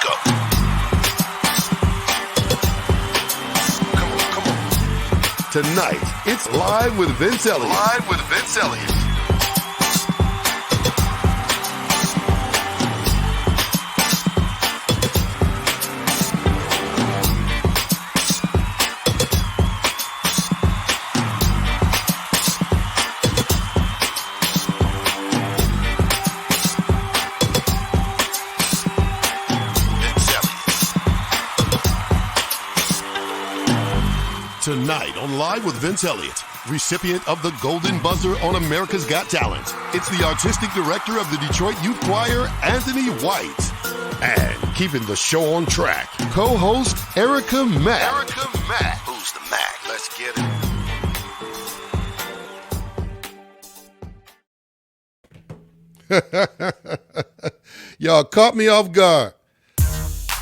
go. Come on. Tonight, it's Live with Vince Elliott. Live with Vince Elliott. Tonight on Live with Vince Elliott, recipient of the Golden Buzzer on America's Got Talent, it's the artistic director of the Detroit Youth Choir, Anthony White. And keeping the show on track, co-host Erica Mack. Erica Mack. Who's the Mac? Let's get it. Y'all caught me off guard.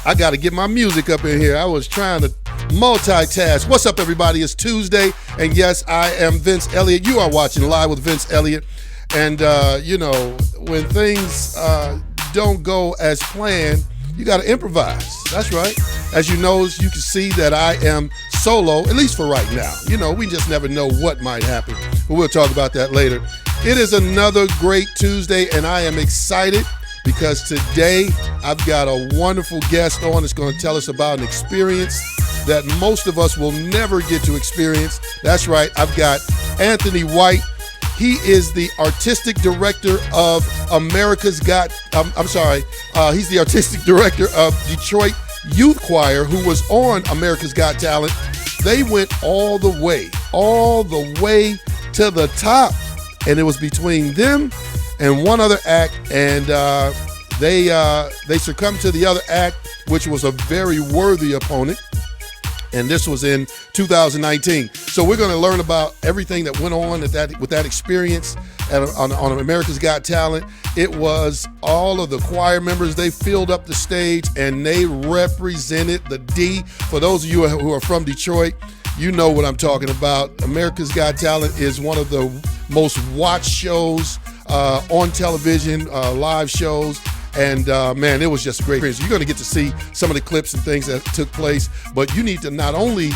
I got to get my music up in here. I was trying to multitask. What's up, everybody? It's Tuesday, and yes, I am Vince Elliott. You are watching Live with Vince Elliott, and when things don't go as planned, you got to improvise. That's right. As you know, you can see that I am solo, at least for right now. We just never know what might happen, but we'll talk about that later. It is another great Tuesday, and I am excited because today I've got a wonderful guest on that's going to tell us about an experience that most of us will never get to experience. That's right, I've got Anthony White. He is the artistic director of America's Got, he's the artistic director of Detroit Youth Choir, who was on America's Got Talent. They went all the way to the top, and it was between them and one other act, and they succumbed to the other act, which was a very worthy opponent. And this was in 2019. So we're going to learn about everything that went on with that experience on America's Got Talent. It was all of the choir members. They filled up the stage and they represented the D. For those of you who are from Detroit, you know what I'm talking about. America's Got Talent is one of the most watched shows on television, live shows. And man, it was just a great experience. You're going to get to see some of the clips and things that took place, but you need to not only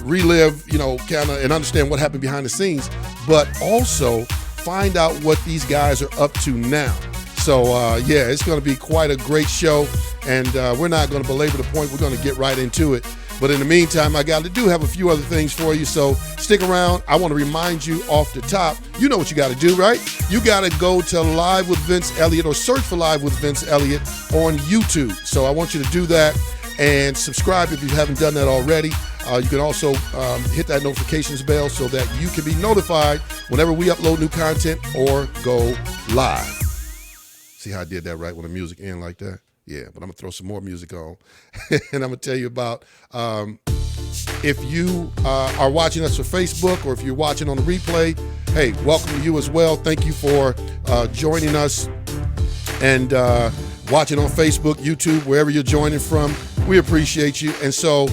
relive, kind of and understand what happened behind the scenes, but also find out what these guys are up to now. So yeah, it's going to be quite a great show, and we're not going to belabor the point. We're going to get right into it. But in the meantime, I do have a few other things for you, so stick around. I want to remind you off the top, you know what you got to do, right? You got to go to Live with Vince Elliott or search for Live with Vince Elliott on YouTube. So I want you to do that and subscribe if you haven't done that already. You can also hit that notifications bell so that you can be notified whenever we upload new content or go live. See how I did that right when the music ends like that? Yeah, but I'm going to throw some more music on. And I'm going to tell you about if you are watching us for Facebook or if you're watching on the replay, hey, welcome to you as well. Thank you for joining us and watching on Facebook, YouTube, wherever you're joining from. We appreciate you. And so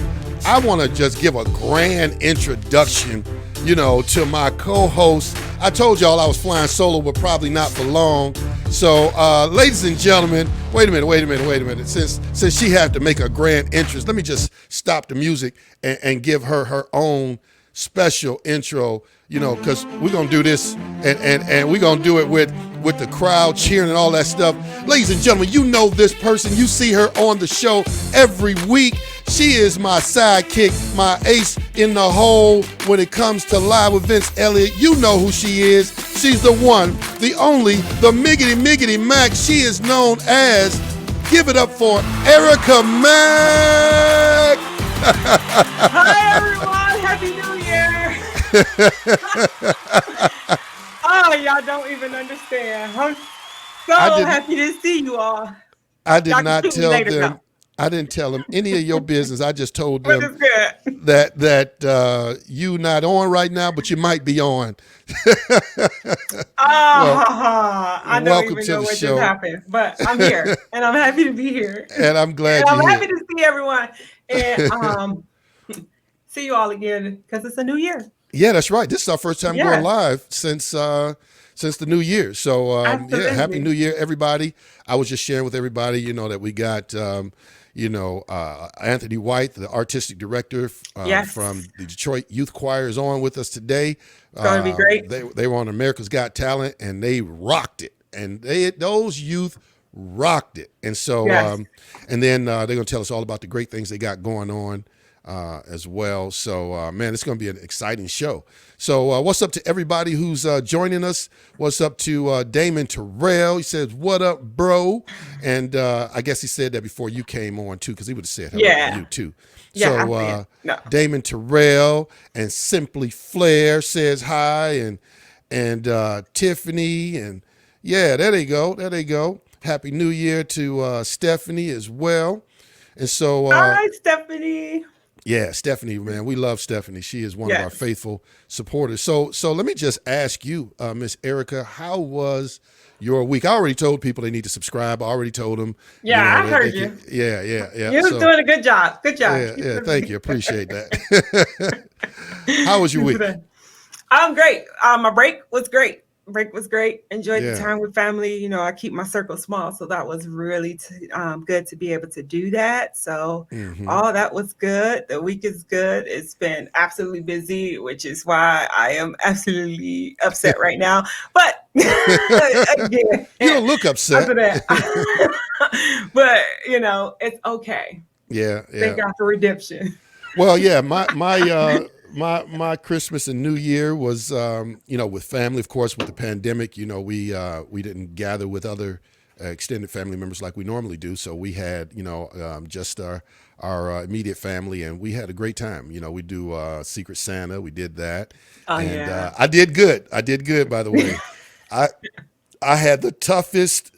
I want to just give a grand introduction, to my co-host. I told y'all I was flying solo, but probably not for long. So, ladies and gentlemen, wait a minute. Since she had to make a grand entrance, let me just stop the music and give her own special intro, because we're going to do this and we're going to do it with the crowd cheering and all that stuff. Ladies and gentlemen, you know this person. You see her on the show every week. She is my sidekick, my ace in the hole when it comes to Live with Vince Elliott. You know who she is. She's the one, the only, the Miggity Mac. She is known as, give it up for Erica Mack. Hi, everyone. Happy New Year. Oh, y'all don't even understand. I'm so happy to see you all. I did not tell them. I didn't tell them any of your business. I just told them that you not on right now, but you might be on. I don't even know what just happened, but I'm here, and I'm happy to be here. And I'm glad I'm happy to see everyone and see you all again because it's a new year. Yeah, that's right. This is our first time Yes. going live since the new year. So yeah, Absolutely. happy New Year, everybody. I was just sharing with everybody, that we got Anthony White, the artistic director Yes. from the Detroit Youth Choir, is on with us today. It's going to be great. They were on America's Got Talent, and they rocked it. And those youth rocked it. And so, Yes. and then they're going to tell us all about the great things they got going on as well. So, man, it's going to be an exciting show. So what's up to everybody who's joining us? What's up to Damon Terrell? He says, what up, bro? And I guess he said that before you came on, too, because he would have said hello to you, too. Yeah, So no. Damon Terrell and Simply Flair says hi, and Tiffany, and yeah, there they go. There they go. Happy New Year to Stephanie as well. And so Hi, Stephanie. yeah, Stephanie, man, we love Stephanie. She is one of our faithful supporters. So let me just ask you, Miss Erica, how was your week? I already told people they need to subscribe. I already told them. Yeah, I heard you. Yeah. You're doing a good job. Good job. Yeah, thank you. Appreciate that. How was your week? Great. My break was great. Enjoyed the time with family. I keep my circle small, so that was really good to be able to do that. So all that was good. The week is good. It's been absolutely busy, which is why I am absolutely upset right now. But again, you don't look upset. But it's okay. Yeah. Thank God for redemption. Well, yeah, my Christmas and New Year was, with family, of course. With the pandemic, we didn't gather with other extended family members like we normally do. So we had, just our immediate family, and we had a great time. We do Secret Santa. We did that, I did good. By the way, I had the toughest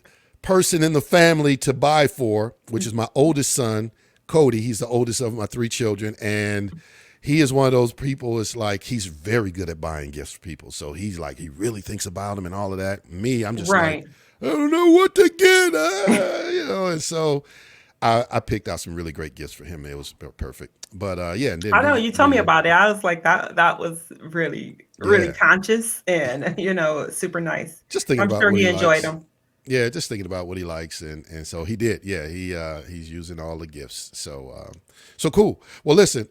person in the family to buy for, which is my oldest son, Cody. He's the oldest of my 3 children, and he is one of those people. It's like he's very good at buying gifts for people. So he's like, he really thinks about them and all of that. Me, I'm just like, I don't know what to get, and so I picked out some really great gifts for him. It was perfect. But and then I know you told me about it. I was like, that was really conscious and super nice. Just thinking I'm about sure what he enjoyed them. Yeah, just thinking about what he likes, and so he did. Yeah, he's using all the gifts. So cool. Well, listen,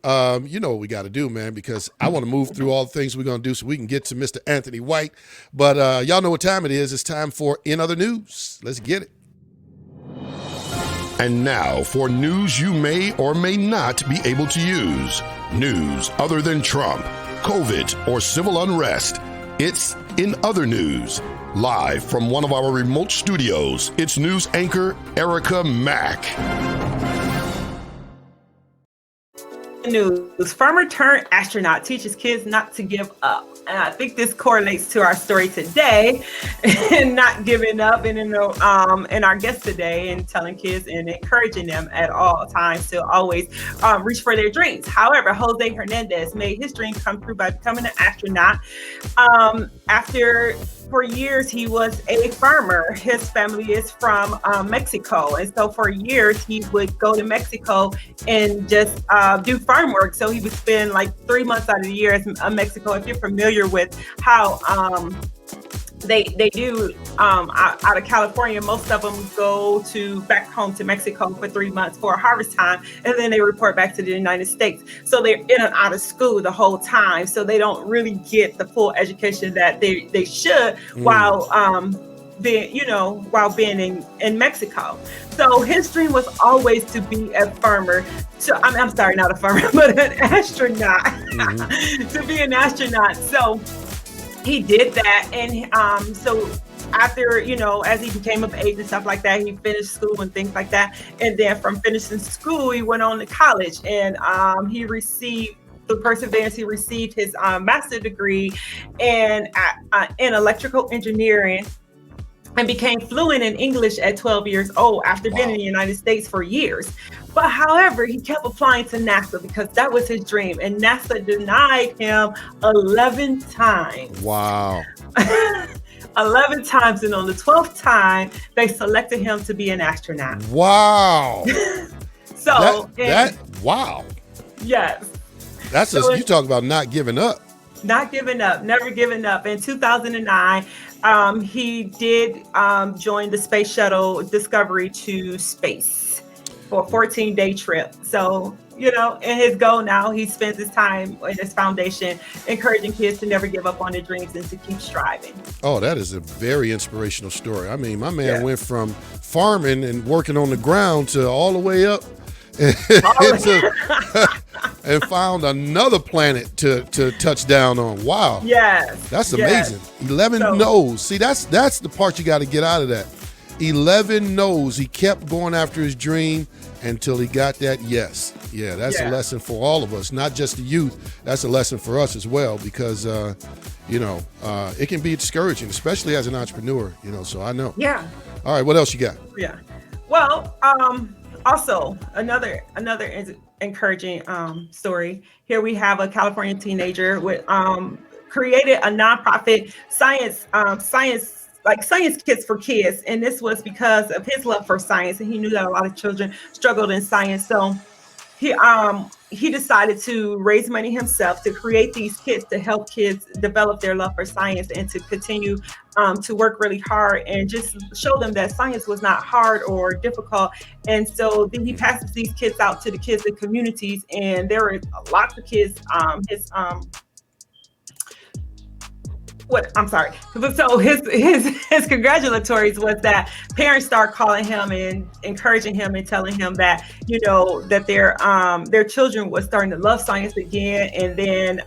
you know what we got to do, man, because I want to move through all the things we're gonna do so we can get to Mr. Anthony White. But y'all know what time it is. It's time for In Other News. Let's get it. And now for news you may or may not be able to use. News other than Trump, COVID, or civil unrest. It's In Other News. Live from one of our remote studios, it's news anchor Erica Mack. News. Farmer turned astronaut teaches kids not to give up. And I think this correlates to our story today and not giving up, and and our guest today, and telling kids and encouraging them at all times to always reach for their dreams. However, Jose Hernandez made his dream come true by becoming an astronaut. For years, he was a farmer. His family is from Mexico. And so for years, he would go to Mexico and just do farm work. So he would spend like 3 months out of the year in Mexico. If you're familiar with how they do out of California, most of them go back home to Mexico for 3 months for harvest time, and then they report back to the United States. So they're in and out of school the whole time, so they don't really get the full education that they should while being in Mexico. So his dream was always to be a farmer. So I'm sorry, not a farmer, but an astronaut. To be an astronaut. So he did that, and so after, as he became of age and stuff like that, he finished school and things like that. And then from finishing school, he went on to college, and he received, through perseverance, he received his master's degree in electrical engineering, and became fluent in English at 12 years old after being in the United States for years. But however, he kept applying to NASA because that was his dream, and NASA denied him 11 times. Wow. 11 times, and on the 12th time, they selected him to be an astronaut. Wow. So wow. Yes. You talk about not giving up. Not giving up, never giving up. In 2009, he did join the space shuttle Discovery to space for a 14-day trip. So, in his goal now, he spends his time in his foundation encouraging kids to never give up on their dreams and to keep striving. Oh, that is a very inspirational story. I mean, my man Yeah. went from farming and working on the ground to all the way up and, and found another planet to touch down on. Wow. Yes. That's yes. amazing. 11 no's. See, that's the part you got to get out of that. 11 no's. He kept going after his dream until he got that yes. Yeah, that's a lesson for all of us, not just the youth. That's a lesson for us as well because, it can be discouraging, especially as an entrepreneur, so I know. Yeah. All right, what else you got? Yeah. Well, also another encouraging story. Here we have a California teenager with created a nonprofit science kits for kids, and this was because of his love for science, and he knew that a lot of children struggled in science. So he decided to raise money himself to create these kits to help kids develop their love for science and to continue to work really hard and just show them that science was not hard or difficult. And so then he passes these kits out to the kids in communities, and there are lots of kids. So his congratulatories was that parents start calling him and encouraging him and telling him that that their children was starting to love science again, and then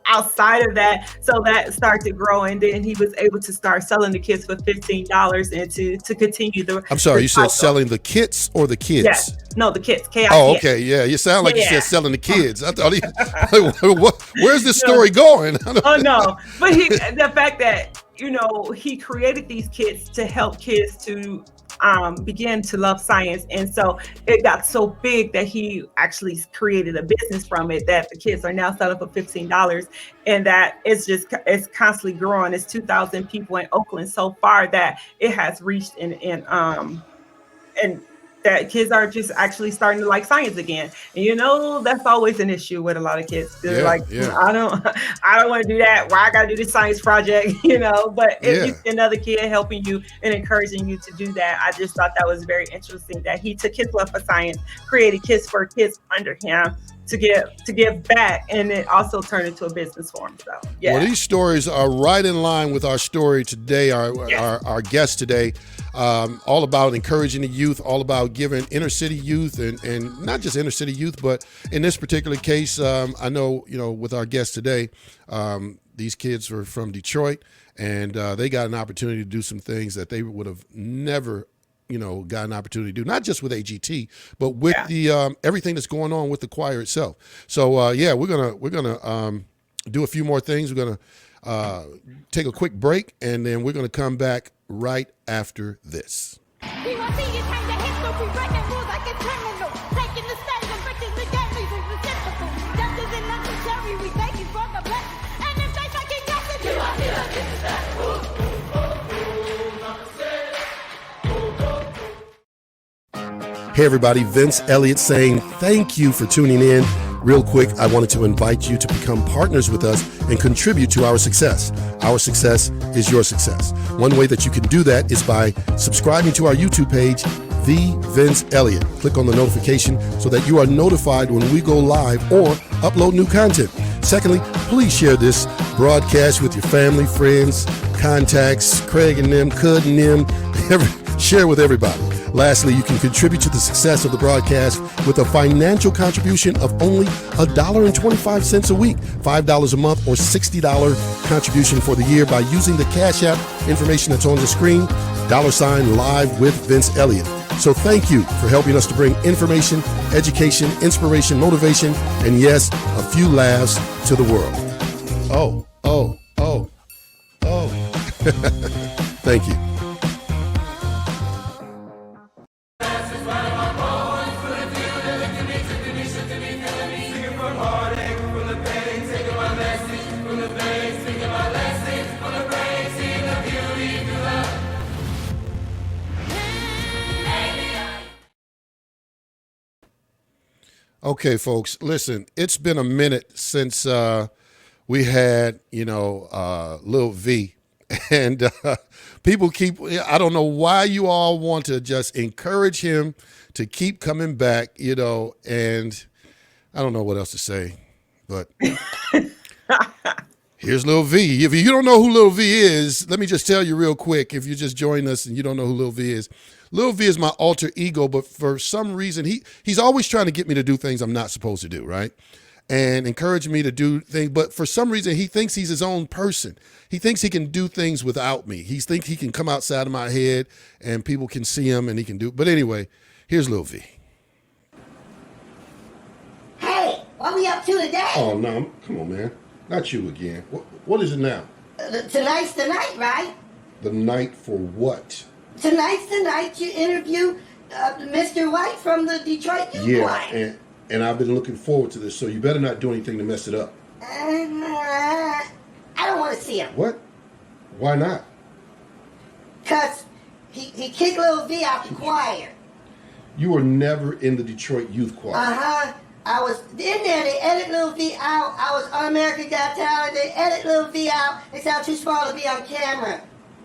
outside of that, so that started to grow, and then he was able to start selling the kits for $15 and to continue the. I'm sorry, you said cycle. selling the kits or the kids? Yes. No, the kits. K-I-T-S. Oh, okay, yeah. You sound like you said selling the kids. I thought where's this story going? Oh no, but the fact that he created these kits to help kids to begin to love science, and so it got so big that he actually created a business from it that the kids are now selling for $15, and that it's constantly growing. It's 2,000 people in Oakland so far that it has reached, and that kids are just actually starting to like science again. And that's always an issue with a lot of kids. They're I don't want to do that. Why I gotta do this science project, but if you see another kid helping you and encouraging you to do that, I just thought that was very interesting that he took his love for science, created kits for kids under him to give back, and it also turned into a business for him. So Well, these stories are right in line with our story today, our guest today, all about encouraging the youth, all about giving inner city youth and not just inner city youth, but in this particular case, I know, with our guest today, these kids were from Detroit, and they got an opportunity to do some things that they would have never got an opportunity to do, not just with AGT, but with the everything that's going on with the choir itself. So we're gonna do a few more things. We're gonna take a quick break, and then we're gonna come back right after this. Hey everybody, Vince Elliott saying thank you for tuning in. Real quick, I wanted to invite you to become partners with us and contribute to our success. Our success is your success. One way that you can do that is by subscribing to our YouTube page, The Vince Elliott. Click on the notification so that you are notified when we go live or upload new content. Secondly, please share this broadcast with your family, friends, contacts, Craig and them, Cud and them, share with everybody. Lastly, you can contribute to the success of the broadcast with a financial contribution of only $1.25 a week, $5 a month, or $60 contribution for the year by using the Cash App information that's on the screen, $ live with Vince Elliott. So thank you for helping us to bring information, education, inspiration, motivation, and yes, a few laughs to the world. Oh. Thank you. Okay, folks, listen, it's been a minute since we had, Lil V. And people I don't know why you all want to just encourage him to keep coming back, and I don't know what else to say, but here's Lil V. If you don't know who Lil V is, let me just tell you real quick. If you just joined us and you don't know who Lil V is my alter ego, but for some reason, he's always trying to get me to do things I'm not supposed to do, right? And encourage me to do things. But for some reason, he thinks he's his own person. He thinks he can do things without me. He thinks he can come outside of my head and people can see him and he can do. But anyway, here's Lil V. Hey, what we up to today? Oh, no. Come on, man. Not you again. What is it now? Tonight's the night, right? The night for what? Tonight's the night you interview Mr. White from the Detroit Youth Choir. And I've been looking forward to this, so you better not do anything to mess it up. I don't want to see him. What? Why not? Because he kicked Lil V out the choir. You were never in the Detroit Youth Choir. Uh-huh. I was in there. They edited Lil V out. I was on America Got Talent. They edited Lil V out. They said I'm too small to be on camera.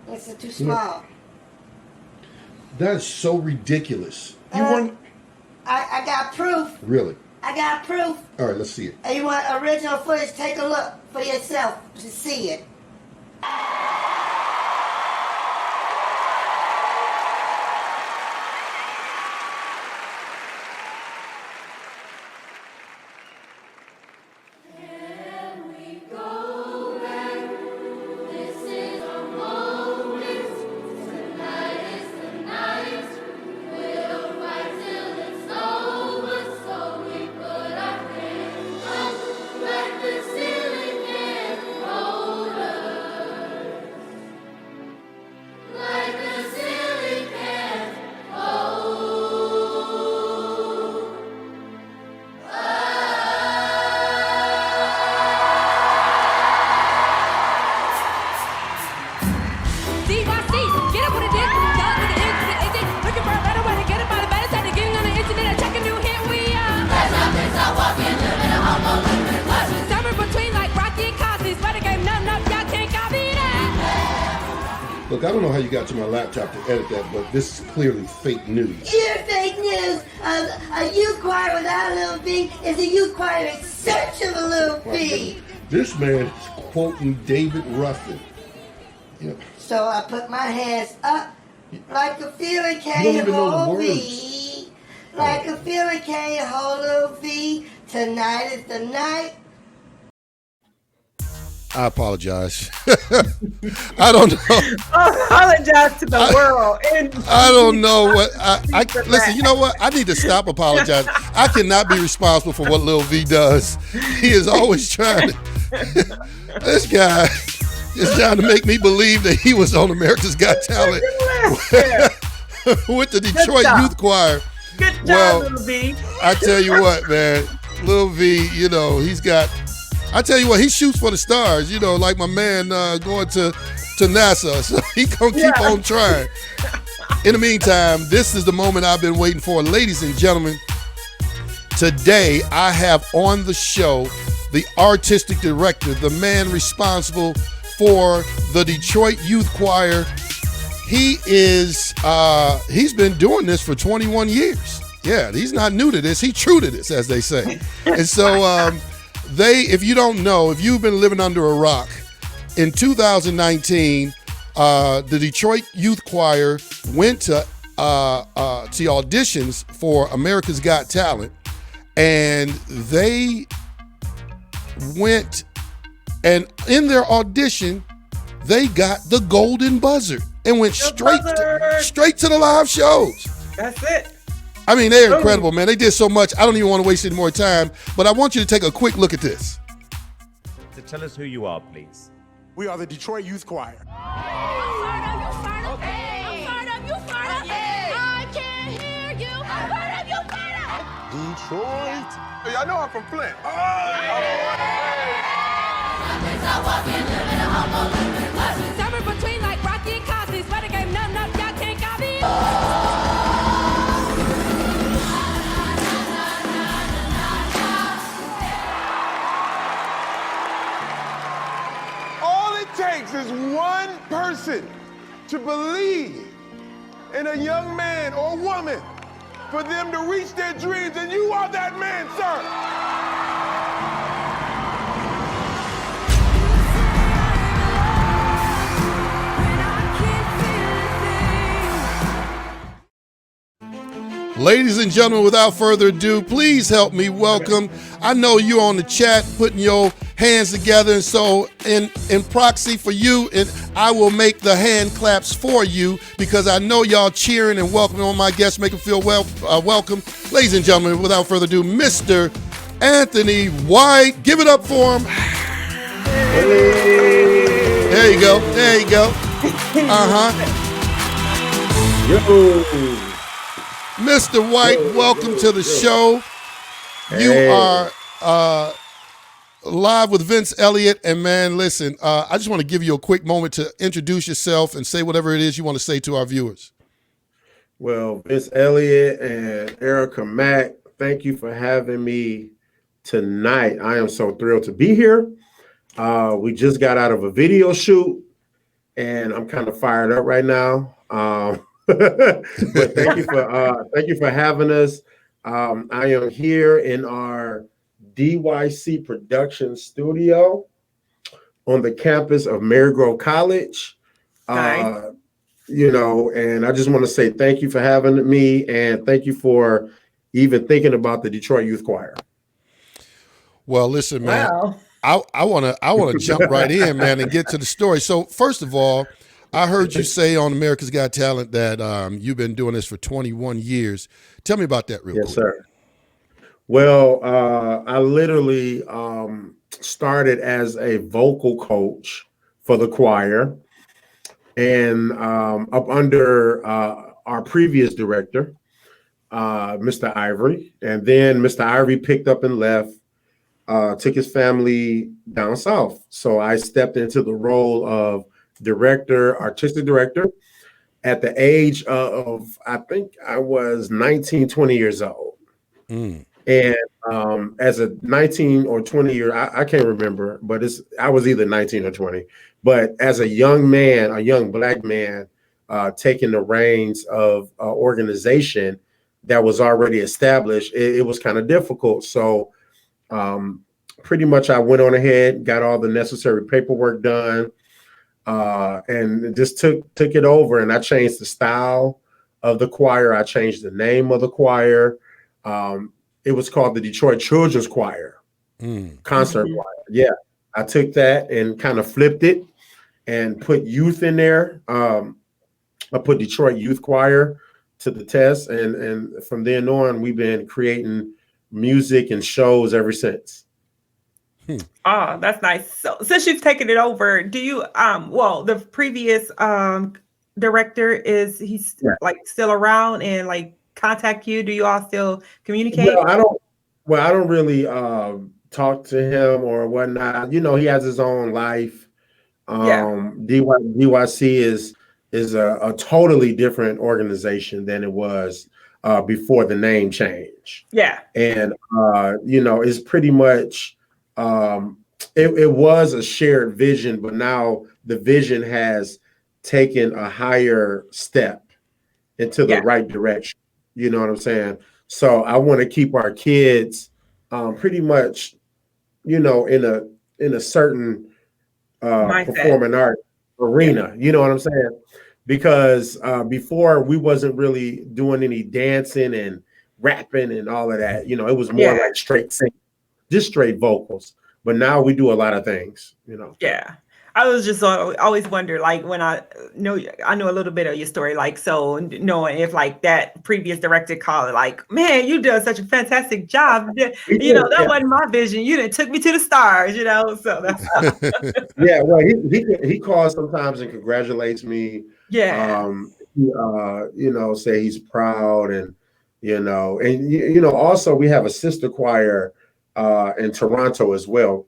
I said, too small. That is so ridiculous. You weren't... I got proof. Really? I got proof. All right, let's see it. And you want original footage? Take a look for yourself to see it. DYC, get up with a dick, dog with the inch with the agent, looking for a better way to get up out of bed instead of getting on the internet and checking new hit we are. Let's not be so walking, living a homo, living in what? Somewhere between like Rocky and Cosby's, better game, nothing up, y'all can't copy that. Look, I don't know how you got to my laptop to edit that, but this is clearly fake news. You're fake news. A youth choir without a Lil V is a youth choir in search of a Lil V. This man is quoting David Ruffin. So I put my hands up like a feeling You can't don't even know the hold words. V. Like a feeling can't hold Lil V. Tonight is the night. I apologize. I don't know. Apologize to the world. I don't know what. I listen. You know what? I need to stop apologizing. I cannot be responsible for what Lil V does. He is always trying to. This guy is trying to make me believe that he was on America's Got Talent with the Detroit Youth Choir. Good job, Well, Lil V. I tell you what, man. Lil V, he's got. I tell you what, he shoots for the stars. Like my man going to NASA. So he gonna keep on trying. In the meantime, this is the moment I've been waiting for. Ladies and gentlemen, today I have on the show the artistic director, the man responsible for the Detroit Youth Choir. He is, he's been doing this for 21 years. Yeah, he's not new to this. He's true to this, as they say. And so if you don't know, if you've been living under a rock, in 2019, the Detroit Youth Choir went to auditions for America's Got Talent, and they went, and in their audition, they got the golden buzzer and went straight to the live shows. That's it. I mean, they're incredible, man. They did so much. I don't even want to waste any more time, but I want you to take a quick look at this. So tell us who you are, please. We are the Detroit Youth Choir. Detroit. Hey, I know I'm from Flint. Somewhere between like Rocky and Cosby's, better game, nothing up, y'all can't copy. ability to believe in a young man or woman for them to reach their dreams, and you are that man, sir. Ladies and gentlemen, without further ado, please help me welcome. I know you're on the chat putting your hands together, and so in proxy for you, and I will make the hand claps for you because I know y'all cheering and welcoming on my guests, make them feel welcome. Ladies and gentlemen, without further ado, Mr. Anthony White. Give it up for him. There you go. There you go. Yo. Mr. White, welcome to the show. You are live with Vince Elliott. And man, listen, I just want to give you a quick moment to introduce yourself and say whatever it is you want to say to our viewers. Well, Vince Elliott and Erica Mack, thank you for having me tonight. I am so thrilled to be here. We just got out of a video shoot, and I'm kind of fired up right now. But thank you for having us. I am here in our DYC production studio on the campus of Marygrove College. Nice. And I just want to say thank you for having me, and thank you for even thinking about the Detroit Youth Choir. Well, listen, man, Wow. I wanna jump right in, man, and get to the story. So first of all, I heard you say on America's Got Talent that you've been doing this for 21 years. Tell me about that real quick. Yes, sir. Well, I literally started as a vocal coach for the choir, and up under our previous director, Mr. Ivory. And then Mr. Ivory picked up and left, took his family down south. So I stepped into the role of artistic director at the age of, I think I was 19, 20 years old. And as a 19 or 20 year, I can't remember, but I was either 19 or 20. But as a young man, a young Black man, taking the reins of an organization that was already established, it was kind of difficult. So pretty much I went on ahead, got all the necessary paperwork done, and just took it over, and I changed the style of the choir. I changed the name of the choir. It was called the Detroit Children's Choir, concert choir. Yeah, I took that and kind of flipped it and put youth in there. I put Detroit Youth Choir to the test, and from then on, we've been creating music and shows ever since. Oh, that's nice. So since you've taken it over, do you the previous director he's like still around and like contact you? Do you all still communicate? Well, I don't really talk to him or whatnot. You know, he has his own life. DYC is a totally different organization than it was before the name change. Yeah. And it's pretty much it was a shared vision, but now the vision has taken a higher step into the right direction. You know what I'm saying? So I want to keep our kids pretty much, in a certain performing art arena. You know what I'm saying? Because before we wasn't really doing any dancing and rapping and all of that. It was more like straight singing, just straight vocals. But now we do a lot of things, Yeah. I was just always wonder, like, when I know a little bit of your story, like, so knowing if like that previous director called it, like, man, you did such a fantastic job. That wasn't my vision. You done took me to the stars, so that's yeah. Well, he calls sometimes and congratulates me. Yeah. Say he's proud and also we have a sister choir in Toronto as well,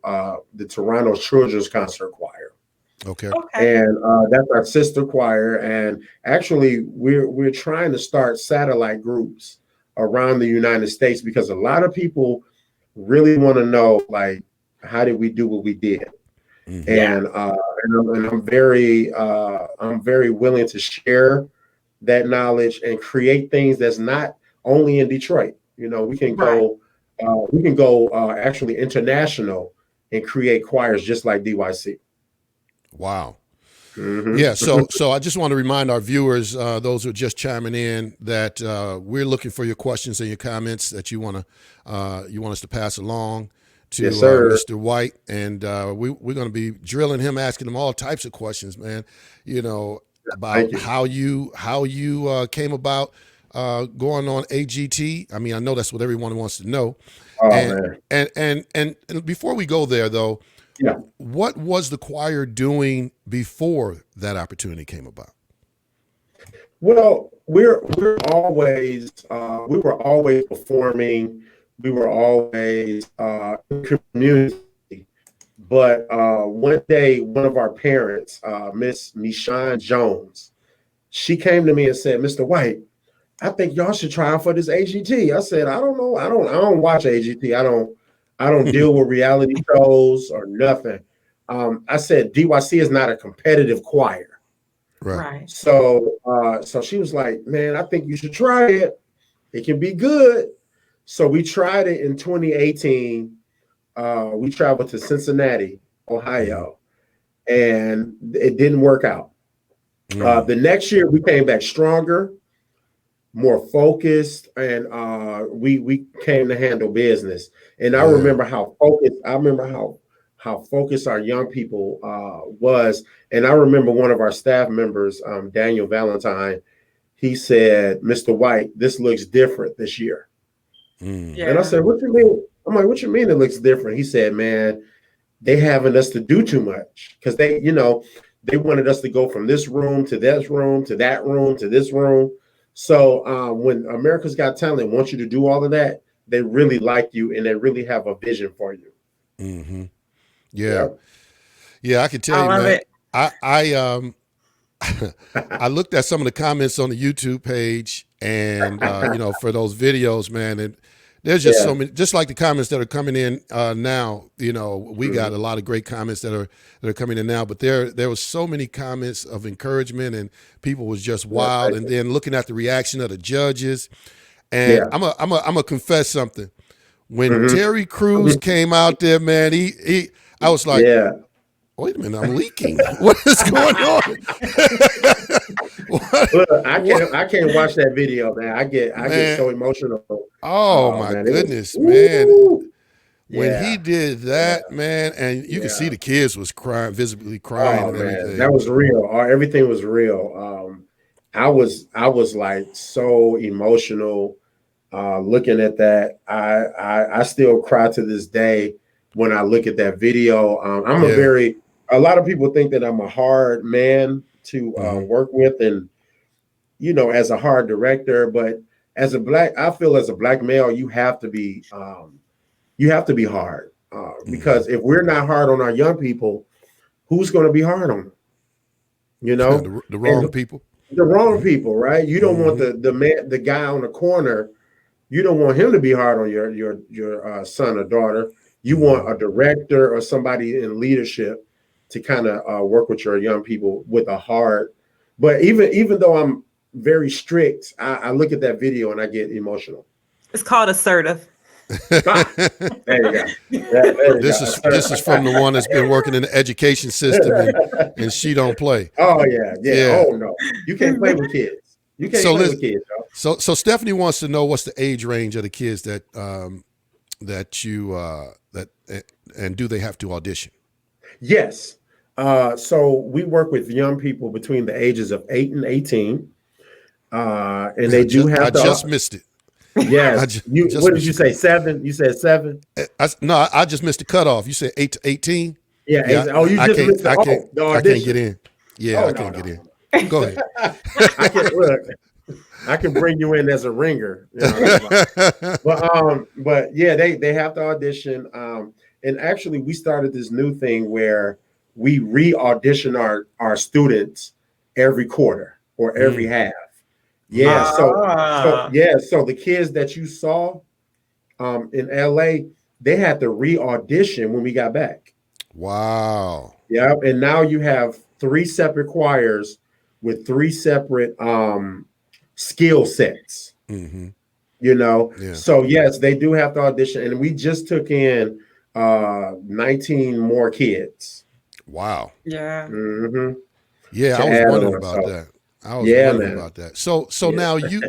the Toronto Children's Concert Choir. Okay. And that's our sister choir. And actually, we're trying to start satellite groups around the United States because a lot of people really want to know, like, how did we do what we did? And I'm very willing to share that knowledge and create things that's not only in Detroit. You know, we can go actually international and create choirs just like DYC. Wow. Mm-hmm. Yeah, so I just want to remind our viewers, those who are just chiming in, that we're looking for your questions and your comments that you want us to pass along to Yes, sir. Mr. White, and we're going to be drilling him, asking him all types of questions, man. You know, about how you came about going on AGT. I mean, I know that's what everyone wants to know. Oh, and before we go there, though. Yeah. What was the choir doing before that opportunity came about? Well, we were always performing. We were always in the community. But one day, one of our parents, Miss Michonne Jones, she came to me and said, "Mr. White, I think y'all should try out for this AGT." I said, "I don't know. I don't watch AGT. I don't deal with reality shows or nothing." I said, DYC is not a competitive choir. Right. So she was like, "Man, I think you should try it. It can be good." So we tried it in 2018. We traveled to Cincinnati, Ohio, and it didn't work out. The next year we came back stronger, more focused, and we came to handle business. And I remember how focused our young people was. And I remember one of our staff members, Daniel Valentine, he said, "Mr. White, this looks different this year." Yeah. And I said, "What you mean?" I'm like, "What you mean it looks different?" He said, "Man, they having us to do too much, because they wanted us to go from this room to this room to that room to this room." So when America's Got Talent wants you to do all of that, they really like you and they really have a vision for you. Mm-hmm. Yeah, I can tell you, man. I looked at some of the comments on the YouTube page, and for those videos, man, and there's just so many, just like the comments that are coming in now. We got a lot of great comments that are coming in now, but there was so many comments of encouragement, and people was just wild. And then looking at the reaction of the judges, and I'm a confess something. When Terry Crews came out there, man, I was like, wait a minute, I'm leaking. What is going on? Look, I can't watch that video, man. I get so emotional. Oh my goodness, man. When he did that, man, and you could see the kids was crying, visibly crying. Oh, and man, everything. that was real. Everything was real. I was like so emotional looking at that. I still cry to this day when I look at that video. A lot of people think that I'm a hard man to work with, and as a hard director, but I feel as a black male, you have to be hard, because if we're not hard on our young people, who's going to be hard on them? The wrong people. The wrong people, right? You don't want the guy on the corner. You don't want him to be hard on your son or daughter. You want a director or somebody in leadership to kind of work with your young people with a heart. But even though I'm very strict, I look at that video and I get emotional. It's called assertive. There you go. This is from the one that's been working in the education system, and she don't play. Oh yeah. Oh no, you can't play with kids. You can't play with kids. So Stephanie wants to know what's the age range of the kids that and do they have to audition? Yes. So we work with young people between the ages of 8 and 18. And they do have to. I just missed it. Yes. What did you say? 7? You said 7? No, I just missed the cutoff. You said 8 to 18? Yeah. Oh, you just missed the audition. I can't get in. Yeah, I can't get in. Go ahead. I can bring you in as a ringer. But yeah, they have to audition. And actually, we started this new thing where we re-audition our students every quarter or every half. Yeah. So the kids that you saw in LA, they had to re-audition when we got back. Wow. Yeah, and now you have 3 separate choirs with 3 separate skill sets. You know, Yeah. so yes, they do have to audition, and we just took in 19 more kids. Wow. Yeah. Yeah, To I was add wondering on, about so that. I was yeah, wondering man. about that. So now you,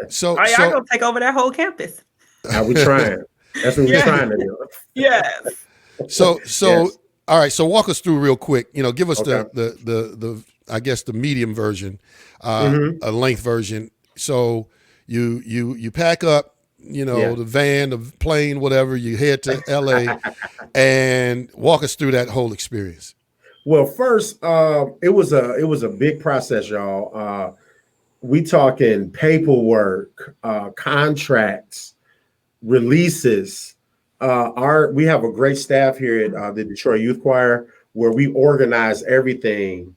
so Oh, y'all gonna take over that whole campus. Are we trying? That's what we're Yeah. trying to do. Yes. so Yes. all right. So walk us through real quick. You know, give us Okay. the I guess the medium version, Mhm. a length version. So you pack up, you know, Yeah. the van, the plane, whatever. You head to LA, and walk us through that whole experience. Well, first, it was a big process, y'all. We talking paperwork, contracts, releases. We have a great staff here at the Detroit Youth Choir where we organize everything.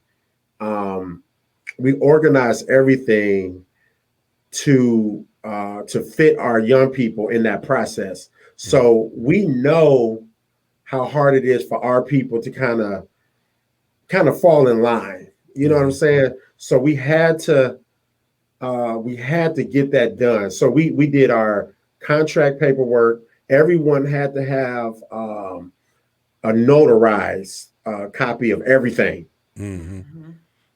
We organize everything to fit our young people in that process. So we know how hard it is for our people to kind of fall in line. You know what I'm saying? So we had to get that done. So we did our contract paperwork. Everyone had to have a notarized copy of everything.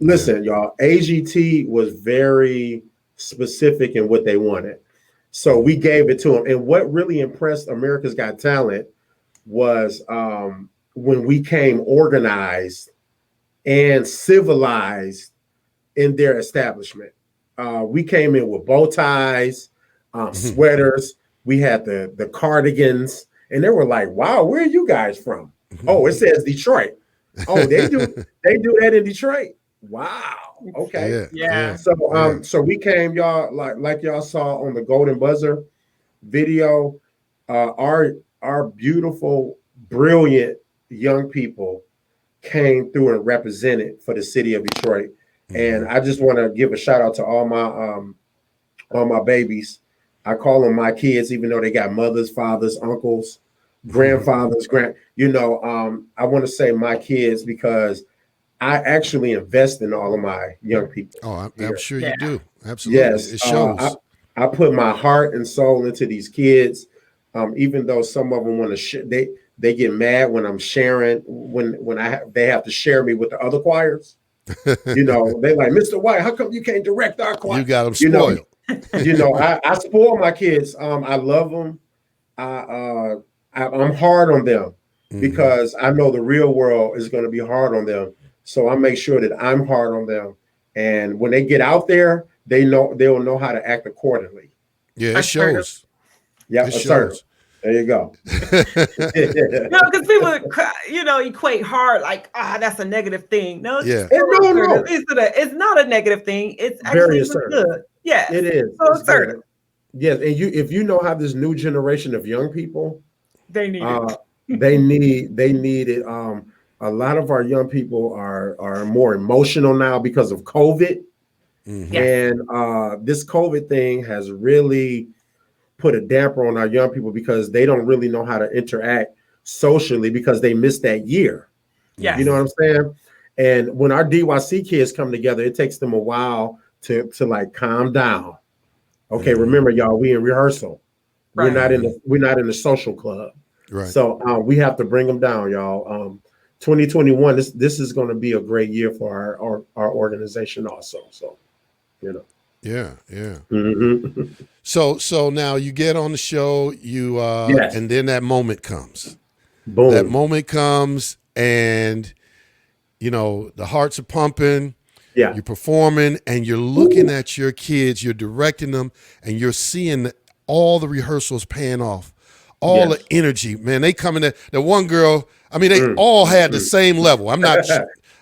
Listen, y'all, AGT was very specific in what they wanted. So we gave it to them. And what really impressed America's Got Talent was when we came organized and civilized in their establishment. We came in with bow ties, sweaters. We had the cardigans, and they were like, "Wow, where are you guys from?" Oh, it says Detroit. Oh, they do that in Detroit. Wow. Okay. Yeah. So we came, y'all, like y'all saw on the Golden Buzzer video. Our beautiful, brilliant young people came through and represented for the city of Detroit. And I just want to give a shout out to all my babies. I call them my kids, even though they got mothers, fathers, uncles, grandfathers, I want to say my kids because I actually invest in all of my young people. Oh, I'm sure you do. Absolutely. Yes. It shows. I put my heart and soul into these kids. Even though some of them want to they get mad when I'm sharing, when they have to share me with the other choirs. They like, Mr. White, how come you can't direct our choir? You got them spoiled. I spoil my kids. I love them. I'm hard on them because I know the real world is going to be hard on them. So I make sure that I'm hard on them. And when they get out there, they'll know how to act accordingly. Yeah, it shows. Yeah, it assertive. shows. There you go. Because people, equate hard like, that's a negative thing. No, No. it's not a negative thing. It's Very actually assertive. good. Yeah, It is. so assertive. Yes, and if you know how this new generation of young people, they need it. they need it. A lot of our young people are more emotional now because of COVID, and this COVID thing has really put a damper on our young people because they don't really know how to interact socially because they missed that year. Yes. You know what I'm saying? And when our DYC kids come together, it takes them a while to like calm down. Okay, remember, y'all, we in rehearsal. Right. We're not in the social club. Right. So we have to bring them down, y'all. 2021, this is going to be a great year for our organization also. So, Yeah. So now you get on the show, Yes. and then that moment comes. Boom. That moment comes, and the hearts are pumping. Yeah. You're performing, and you're looking at your kids. You're directing them, and you're seeing all the rehearsals paying off. All the energy, man. They come in. The one girl. I mean, they all had the same level. I'm not.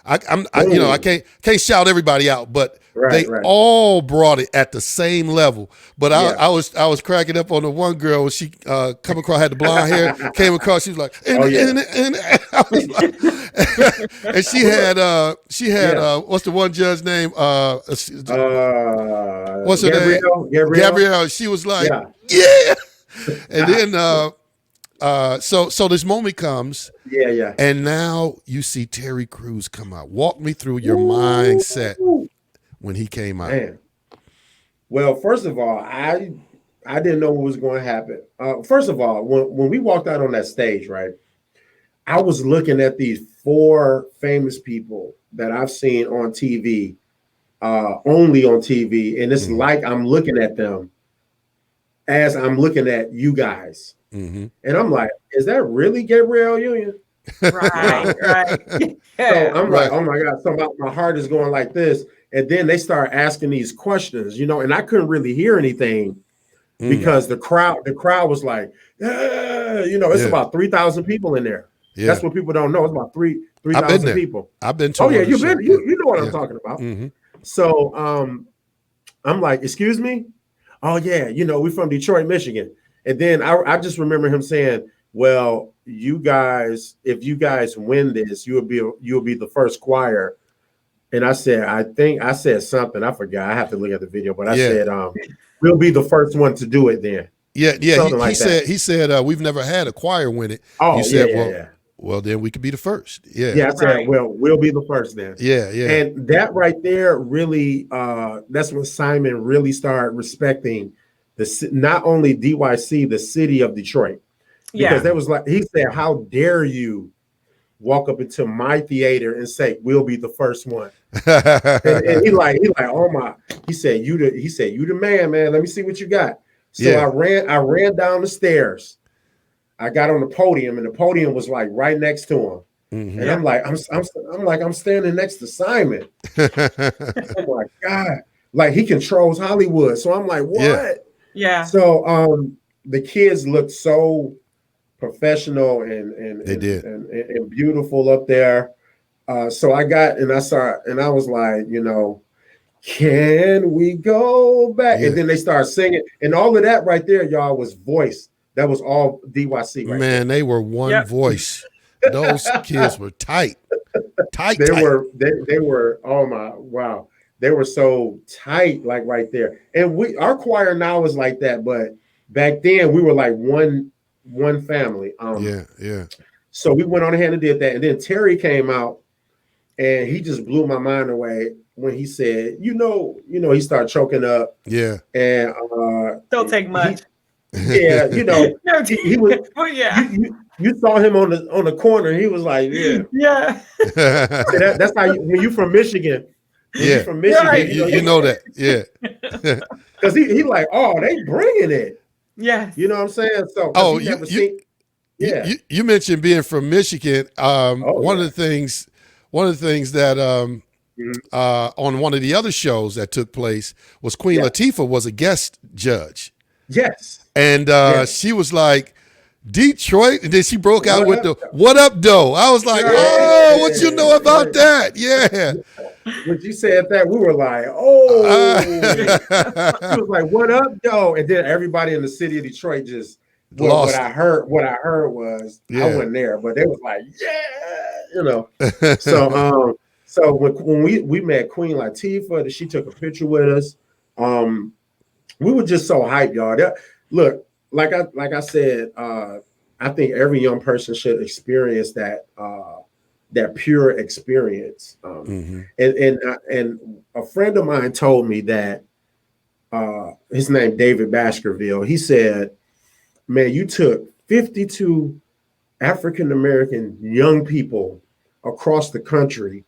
I can't shout everybody out, but they all brought it at the same level. But I was cracking up on the one girl when she come across, had the blonde hair, came across, she was like, and I was like, and she had what's the one judge name? What's her name? Gabrielle. Gabrielle. She was like, yeah. And then So this moment comes, Yeah. and now you see Terry Crews come out. Walk me through your mindset when he came out. Man. Well, first of all, I didn't know what was going to happen. First of all, when we walked out on that stage, right, I was looking at these 4 famous people that I've seen on TV, only on TV, and it's like I'm looking at them as I'm looking at you guys. And I'm like, is that really Gabrielle Union? Right. So I'm like, oh my God. So my heart is going like this. And then they start asking these questions, and I couldn't really hear anything because the crowd was like, it's about 3,000 people in there. Yeah. That's what people don't know. It's about 3,000 people. I've been to Oh yeah, you've been, you know what I'm talking about. So I'm like, excuse me? Oh yeah, we're from Detroit, Michigan. And then I just remember him saying, well, you guys, if you guys win this, you'll be the first choir. And I said something. I forgot. I have to look at the video, but I said, we'll be the first one to do it then. Yeah. He said we've never had a choir win it. Oh, you said, well, then we could be the first. Yeah. Yeah, I said, well, we'll be the first then. Yeah. And that right there really, that's when Simon really started respecting not only DYC, the city of Detroit. Because there was he said, how dare you walk up into my theater and say, we'll be the first one. and he like, oh my, he said, you the man, Let me see what you got. So I ran down the stairs. I got on the podium, and the podium was like right next to him. And I'm like, I'm standing next to Simon. Oh my God. Like he controls Hollywood. So I'm like, what? Yeah. So the kids looked so professional and beautiful up there. So I was like, can we go back? And then they started singing, and all of that right there, y'all, was voice. That was all DYC. Right Man, there. They were one voice. Those kids were tight. They were. Oh my, wow. They were so tight, like right there. And our choir now is like that, but back then we were like one family. So we went on ahead and did that, and then Terry came out, and he just blew my mind away when he said, he started choking up. Yeah. And don't take much. He was. Oh yeah. You saw him on the corner. He was like, yeah. So that's how when you from Michigan. Yeah, from Michigan. Right. You know that. Yeah. Because he like, oh, they bringing it. Yeah. You know what I'm saying? So you mentioned being from Michigan. One of the things that on one of the other shows that took place was Queen Latifah was a guest judge. Yes. And she was like, Detroit, and then she broke out with the "What up, doe?" I was like, "Oh, what you know about that?" Yeah. When you said that, we were like, "Oh." She was like, "What up, doe?" And then everybody in the city of Detroit just what I heard was I wasn't there, but they was like, "Yeah," So when we met Queen Latifah, she took a picture with us. We were just so hyped, y'all. Look. Like I said, I think every young person should experience that pure experience. And a friend of mine told me that his name David Baskerville. He said, "Man, you took 52 African American young people across the country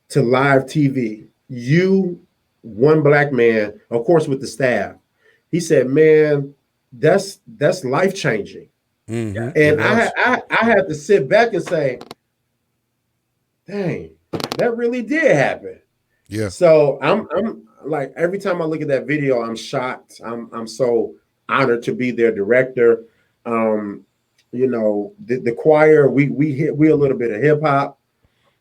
to live TV. You, one black man, of course, with the staff." He said, "Man, that's life-changing." And I had to sit back and say, dang, that really did happen. Yeah. So I'm like, every time I look at that video, I'm shocked. I'm so honored to be their director. The choir, we a little bit of hip hop,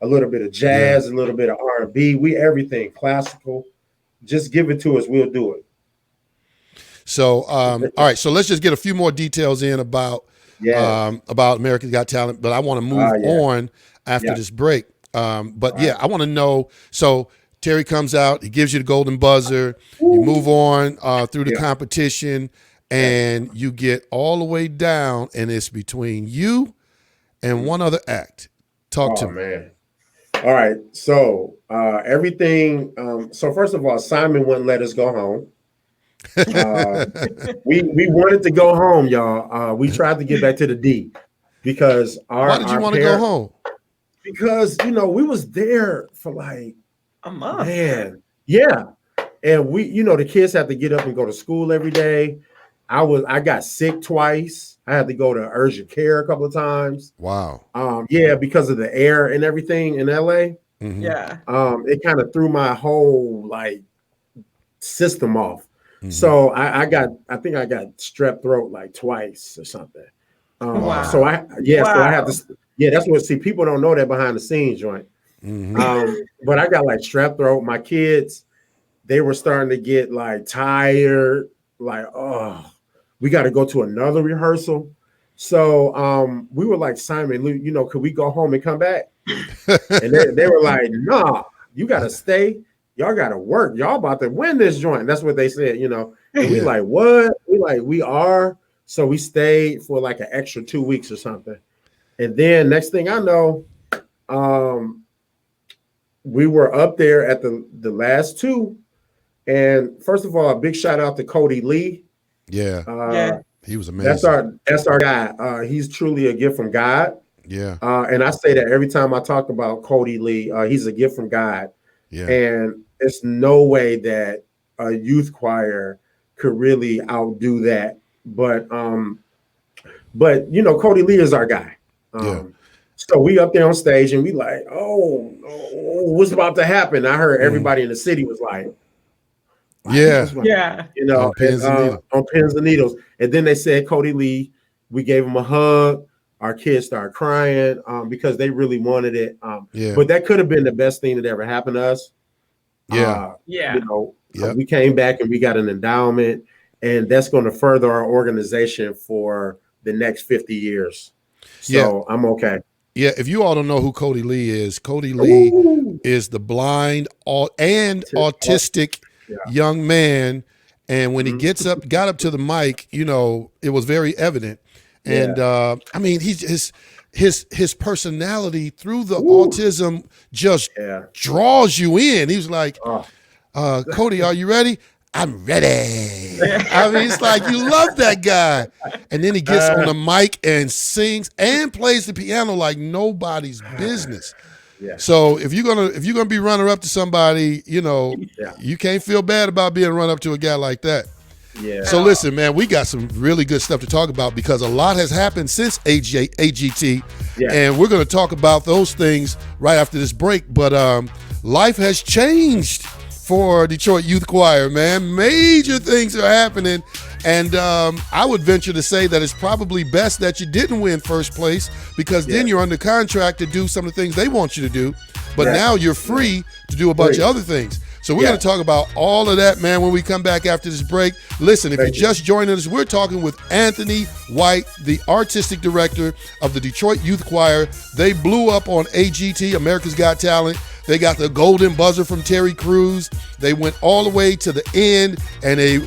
a little bit of jazz, a little bit of R&B. We everything classical. Just give it to us, we'll do it. So, all right. So let's just get a few more details in about America's Got Talent. But I want to move on after this break. I want to know. So Terry comes out. He gives you the golden buzzer. You move on through the competition, and you get all the way down, and it's between you and one other act. Talk to me. Man. All right. So everything. So first of all, Simon wouldn't let us go home. We wanted to go home, y'all. We tried to get back to the D because why did you want to go home? Because we was there for like a month. Man, yeah. And the kids have to get up and go to school every day. I got sick twice. I had to go to urgent care a couple of times. Wow. Yeah, because of the air and everything in LA. Mm-hmm. Yeah. It kind of threw my whole system off. Mm-hmm. So I think I got strep throat like twice or something. Wow. So I have to. Yeah, that's what. See, people don't know that behind the scenes joint. Mm-hmm. But I got like strep throat. My kids, they were starting to get like tired. Like, oh, we got to go to another rehearsal. So we were like, Simon, could we go home and come back? And they were like, nah, you got to stay. Y'all got to work. Y'all about to win this joint. That's what they said, And we like, what? We are. So we stayed for like an extra 2 weeks or something. And then next thing I know, we were up there at the last two. And first of all, a big shout out to Cody Lee. Yeah. He was amazing. That's our guy. He's truly a gift from God. Yeah. And I say that every time I talk about Cody Lee, he's a gift from God. Yeah. And it's no way that a youth choir could really outdo that. But Cody Lee is our guy. So we up there on stage and we like, oh, what's about to happen? I heard everybody in the city was like, yeah. On pins and needles. And then they said, Cody Lee, we gave him a hug. Our kids started crying because they really wanted it. But that could have been the best thing that ever happened to us. We came back and we got an endowment, and that's going to further our organization for the next 50 years. So I'm okay. Yeah, if you all don't know who Cody Lee is is the blind and autistic young man. And when he got up to the mic, it was very evident. And his personality through the autism just draws you in. He was like, Cody, are you ready? I'm ready. I mean, it's like you love that guy. And then he gets on the mic and sings and plays the piano like nobody's business. Yeah. So if you're gonna be runner up to somebody, you can't feel bad about being run up to a guy like that. Yeah. So listen, man, we got some really good stuff to talk about because a lot has happened since AGT, and we're going to talk about those things right after this break. But life has changed for Detroit Youth Choir, man. Major things are happening, and I would venture to say that it's probably best that you didn't win first place because then you're under contract to do some of the things they want you to do, but now you're free to do a bunch of other things. So we're going to talk about all of that, man, when we come back after this break. Listen, if you're just joining us, we're talking with Anthony White, the artistic director of the Detroit Youth Choir. They blew up on AGT, America's Got Talent. They got the golden buzzer from Terry Crews. They went all the way to the end, and they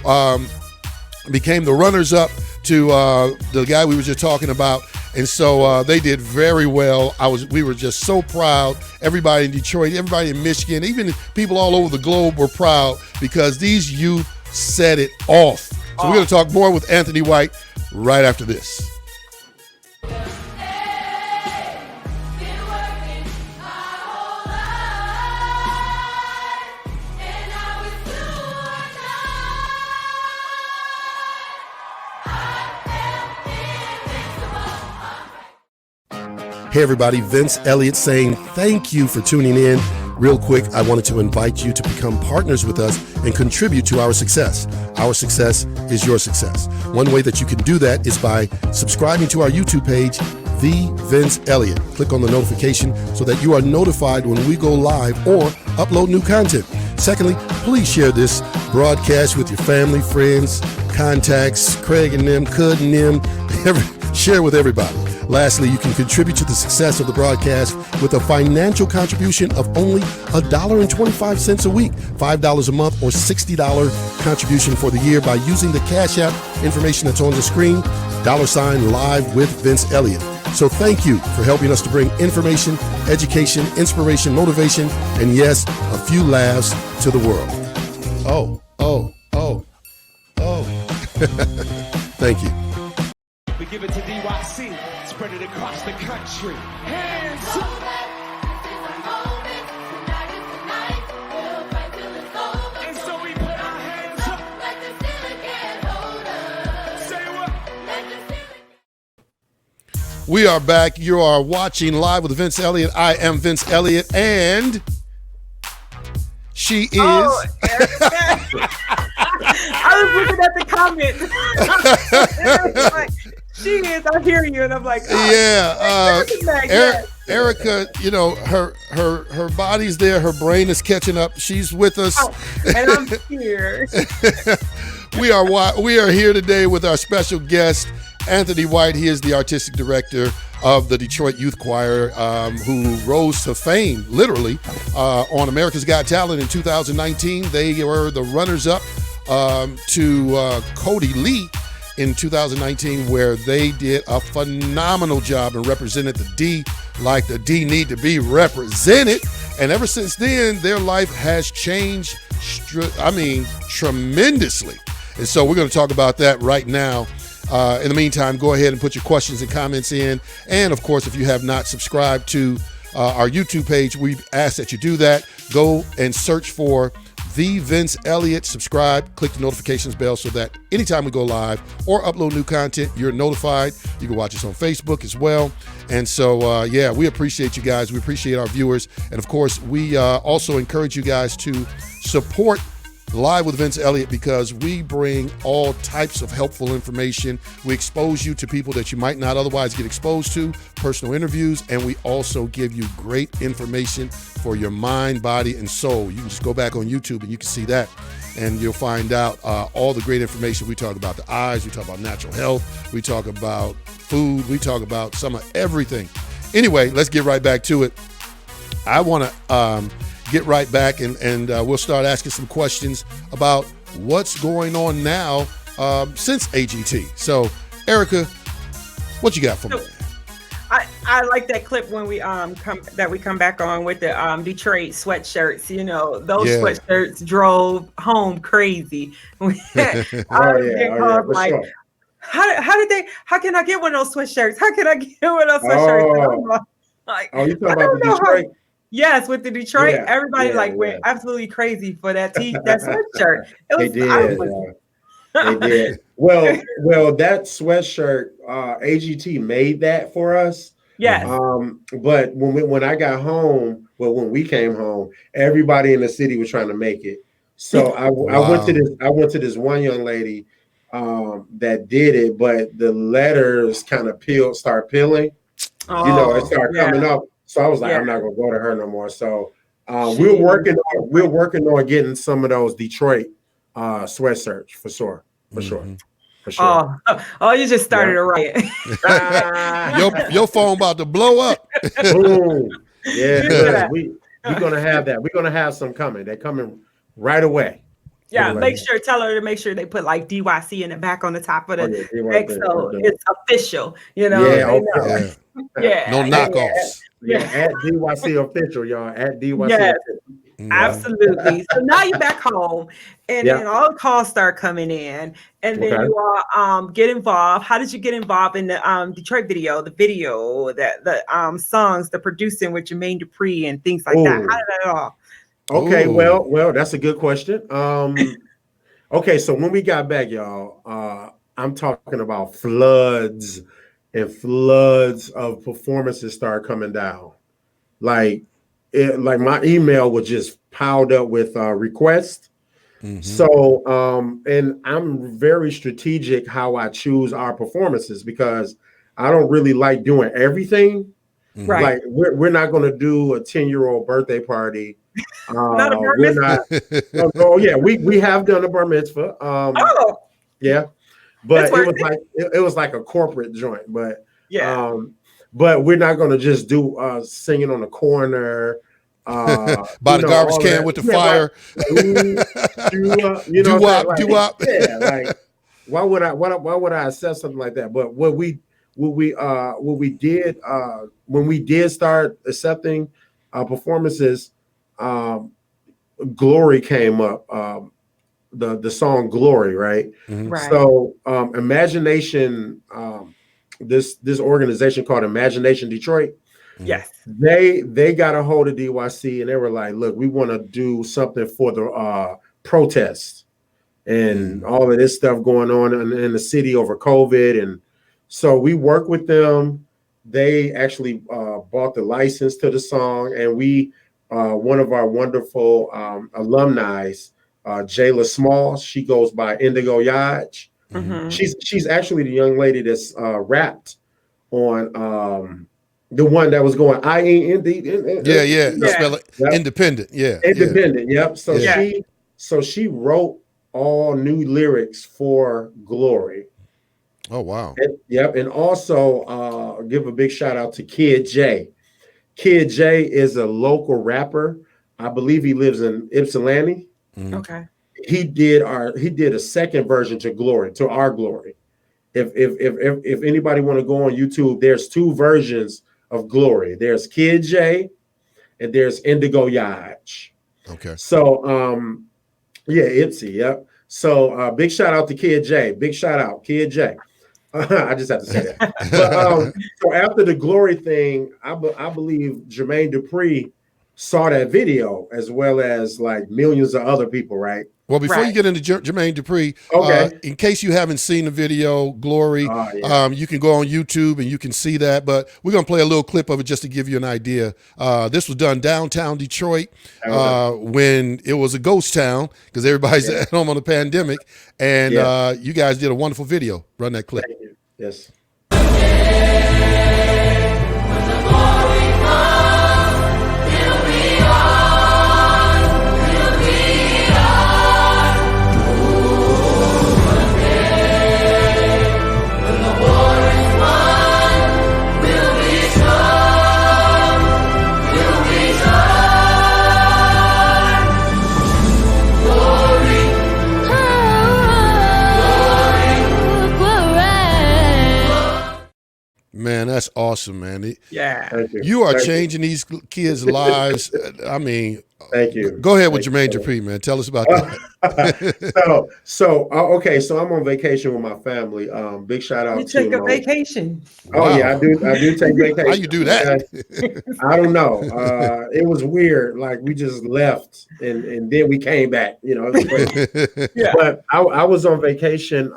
became the runners-up to the guy we were just talking about. And so they did very well. We were just so proud. Everybody in Detroit, everybody in Michigan, even people all over the globe were proud because these youth set it off. So we're going to talk more with Anthony White right after this. Hey everybody, Vince Elliott saying thank you for tuning in. Real quick, I wanted to invite you to become partners with us and contribute to our success. Our success is your success. One way that you can do that is by subscribing to our YouTube page, The Vince Elliott. Click on the notification so that you are notified when we go live or upload new content. Secondly, please share this broadcast with your family, friends, contacts, Craig and them, Cud and them, share with everybody. Lastly, you can contribute to the success of the broadcast with a financial contribution of only $1.25 a week, $5 a month, or $60 contribution for the year by using the Cash App information that's on the screen, $ live with Vince Elliott. So thank you for helping us to bring information, education, inspiration, motivation, and yes, a few laughs to the world. Oh. Thank you. We give it to DYC, spread it across the country. Hands up. And so we put our hands up. Say what? We are back. You are watching Live with Vince Elliott. I am Vince Elliott, and she is. Oh, I was looking at the comments. Like, she is. I hear you, and I'm like, oh, yeah. yes. Erica, you know, her body's there. Her brain is catching up. She's with us. Oh, and I'm here. We are here today with our special guest, Anthony White. He is the artistic director of the Detroit Youth Choir, who rose to fame, literally, on America's Got Talent in 2019. They were the runners-up to Cody Lee in 2019, where they did a phenomenal job and represented the D like the D need to be represented. And ever since then, their life has changed, tremendously. And so we're going to talk about that right now. In the meantime, go ahead and put your questions and comments in. And of course, if you have not subscribed to our YouTube page, we ask that you do that. Go and search for The Vince Elliott. Subscribe, click the notifications bell so that anytime we go live or upload new content, you're notified. You can watch us on Facebook as well. And so, we appreciate you guys. We appreciate our viewers. And of course, we also encourage you guys to support Live with Vince Elliott, because we bring all types of helpful information. We expose you to people that you might not otherwise get exposed to, personal interviews, and we also give you great information for your mind, body, and soul. You can just go back on YouTube and you can see that, and you'll find out all the great information. We talk about the eyes, we talk about natural health, we talk about food, we talk about some of everything. Anyway, let's get right back to it. I want to get right back and we'll start asking some questions about what's going on now since AGT. So, Erica, what you got for me? I like that clip when we come back on with the Detroit sweatshirts. You know, those sweatshirts drove home crazy. For sure. How can I get one of those sweatshirts? How can I get one of those sweatshirts? You talking about the Detroit? Yes, with the Detroit, everybody went absolutely crazy for that sweatshirt. They did. Well, that sweatshirt, AGT made that for us. Yes. But when I got home, when we came home, everybody in the city was trying to make it. So I went to this one young lady that did it, but the letters kind of start peeling. It started coming up. So I was like, I'm not gonna go to her no more. So we're working on getting some of those Detroit sweatshirts for sure. Oh, you just started a riot. Your phone about to blow up. Boom. Yeah, we're gonna have that. We're gonna have some coming. They're coming right away. Yeah, tell her to make sure they put like DYC in the back on the top of the X, so it's official. You know. No knockoffs. At DYC official, y'all. At DYC official. Absolutely. So now you're back home, and then all the calls start coming in, and then you all get involved. How did you get involved in the Detroit video, the songs, the producing with Jermaine Dupri and things like that? How did that all? Okay, well, that's a good question. Okay, so when we got back, y'all, I'm talking about floods and floods of performances start coming down. Like my email was just piled up with requests. Mm-hmm. So, and I'm very strategic how I choose our performances, because I don't really like doing everything. Right. Like we're not going to do a 10-year-old birthday party. Not a bar mitzvah. We have done a bar mitzvah. Yeah, but it was like a corporate joint. But Yeah. But we're not going to just do singing on the corner. By the garbage can with the fire. You know, do up, do up. Yeah, like why would I accept something like that? But what we did when we did start accepting performances, Glory came up. The song Glory, right? Mm-hmm. Right. So Imagination, this organization called Imagination Detroit, Yes. they got a hold of DYC and they were like, look, we want to do something for the protests and all of this stuff going on in the city over COVID. And so we worked with them. They actually bought the license to the song, and we one of our wonderful alumni, Jayla Small, she goes by Indigo Yaj. Mm-hmm. She's actually the young lady that's rapped on the one that was going Yeah. Spell it independent. Yeah. Independent. Yep. So Yeah. she wrote all new lyrics for Glory. Oh wow. And also give a big shout out to Kid J. Kid J is a local rapper. I believe he lives in Ypsilanti. Okay. He did a second version to Glory, to our Glory. If anybody want to go on YouTube, there's two versions of Glory. There's Kid J and there's Indigo Yaj. Okay. So Ipsy, yep. So big shout out to Kid J. Big shout out, Kid J. I just have to say that. But, so after the Glory thing, I believe Jermaine Dupri saw that video as well as like millions of other people, right? Well, before you get into Jermaine Dupri, in case you haven't seen the video, Glory, you can go on YouTube and you can see that. But we're going to play a little clip of it just to give you an idea. This was done downtown Detroit when it was a ghost town because everybody's at home on the pandemic. And you guys did a wonderful video. Run that clip. Thank you. Yes. Man, that's awesome, man. Yeah. Thank you. You are changing these kids' lives. I mean, thank you. Go ahead with Jermaine Dupri, man. Tell us about that. Okay, so I'm on vacation with my family. Big shout out You take a vacation. Oh yeah, I do take vacation. How you do that? I don't know. It was weird. Like we just left and then we came back. You know, it was crazy. Yeah. But I was on vacation.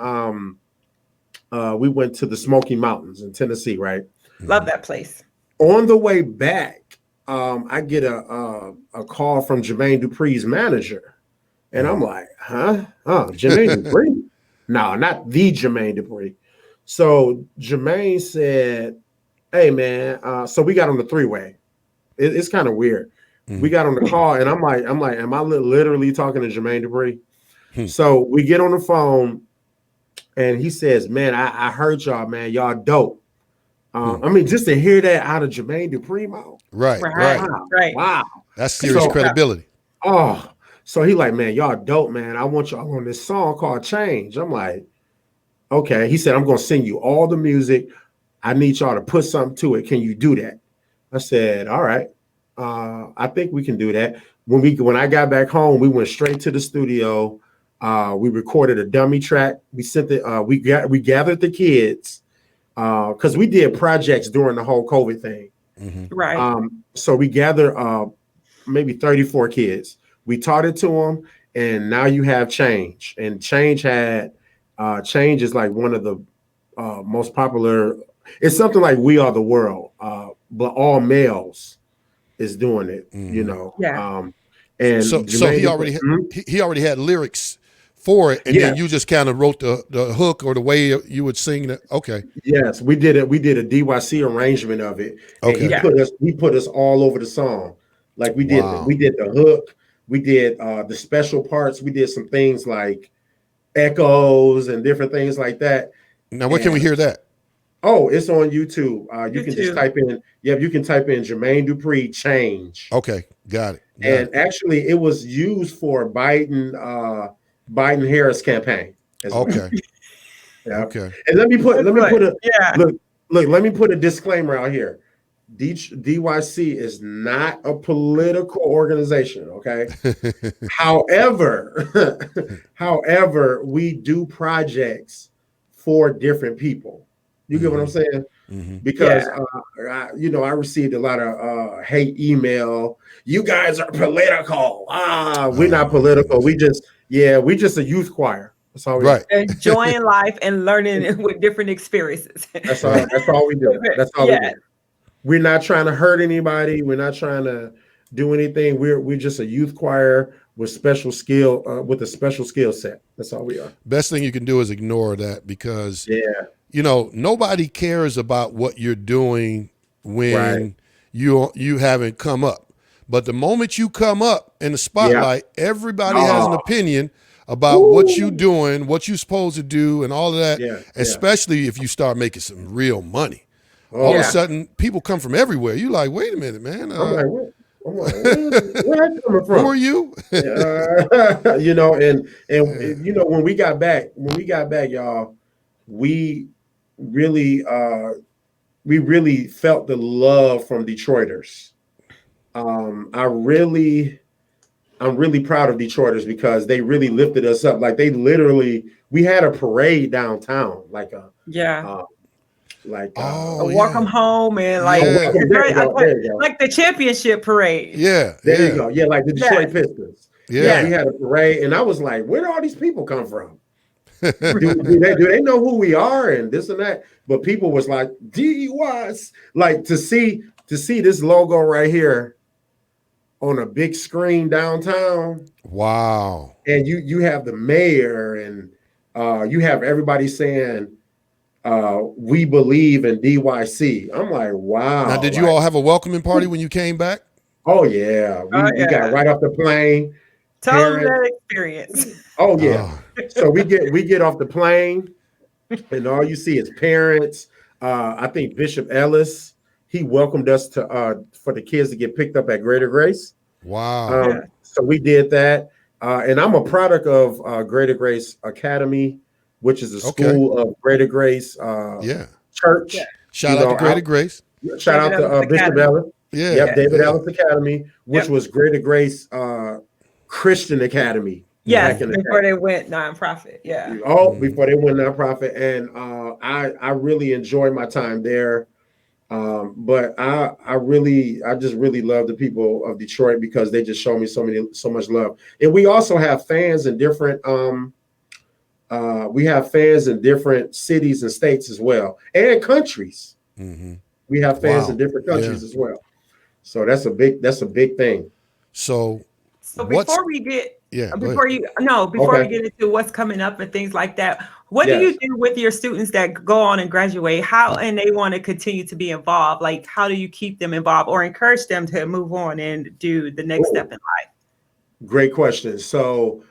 We went to the Smoky Mountains in Tennessee, right? Love that place. On the way back, I get a call from Jermaine Dupri's manager. And I'm like, huh? Jermaine Dupri? No, not the Jermaine Dupri. So Jermaine said, hey, man, so we got on the three-way. It's kind of weird. We got on the call, and I'm like, am I literally talking to Jermaine Dupri? So we get on the phone, and he says, man, I heard y'all, man. Y'all dope. I mean, just to hear that out of Jermaine Dupri mouth. Right. Wow. That's serious credibility. So he like, man, y'all dope, man. I want y'all on this song called Change. I'm like, okay. He said, I'm going to send you all the music. I need y'all to put something to it. Can you do that? I said, all right. I think we can do that. When I got back home, we went straight to the studio. We recorded a dummy track. We sent we gathered the kids because we did projects during the whole COVID thing. Right. So we gathered maybe 34 kids. We taught it to them, and now you have Change. And Change is like one of the most popular. It's something like We Are the World, but all males is doing it. You know. Yeah. And so he already had lyrics for it, and then you just kind of wrote the hook or the way you would sing it. Okay. Yes, we did it. We did a DYC arrangement of it. Okay. And he put us all over the song. Like we did the hook, we did the special parts, we did some things like echoes and different things like that. Now, where can we hear that? Oh, it's on YouTube. You can just YouTube. type in, you can type in Jermaine Dupri change. Okay, got it. And actually it was used for Biden Harris campaign as well. Okay. Yeah. Okay. And let me put a Yeah. look, let me put a disclaimer out here. DYC is not a political organization, okay? However, we do projects for different people. You get what I'm saying? Because I received a lot of hate email. You guys are political. We're not political. We just a youth choir. That's all we Right. Enjoying life and learning with different experiences. That's all we do. That's all we do. We're not trying to hurt anybody. We're not trying to do anything. We're just a youth choir with special skill, with a special skill set. That's all we are. Best thing you can do is ignore that because nobody cares about what you're doing when you haven't come up. But the moment you come up in the spotlight, everybody has an opinion about what you're doing, what you're supposed to do, and all of that. Especially if you start making some real money. All of a sudden, people come from everywhere. You're like, wait a minute, man. I'm like, where I coming from? Who are you? When we got back, y'all, we really felt the love from Detroiters. I'm really proud of Detroiters because they really lifted us up. Like we had a parade downtown, like a welcome home and like the championship parade. There you go. Yeah, like the Detroit Pistons. Yeah, we had a parade, and I was like, where do all these people come from? do they know who we are and this and that? But people was like, DUIs, like to see this logo right here on a big screen downtown. Wow. And you have the mayor and you have everybody saying, we believe in DYC. I'm like, wow. Now, did you all have a welcoming party when you came back? Oh yeah. We got right off the plane. Tell them that experience. Oh yeah. So we get off the plane and all you see is parents. I think Bishop Ellis, he welcomed us to for the kids to get picked up at Greater Grace. Wow. So we did that. And I'm a product of Greater Grace Academy, which is a school of Greater Grace Church. Yeah. Shout out to Greater Grace. Shout out to Bishop Ellis. David Ellis Academy, which was Greater Grace Christian Academy. Yes, before they went nonprofit. Yeah. Before they went nonprofit. And I really enjoyed my time there. But I just really love the people of Detroit because they just show me so much love. And we also have fans in different cities and states as well, and countries. We have fans in different countries as well. So that's a big thing. So before we get we get into what's coming up and things like that, what do you do with your students that go on and graduate? How and they want to continue to be involved? Like, how do you keep them involved or encourage them to move on and do the next step in life? Great question. So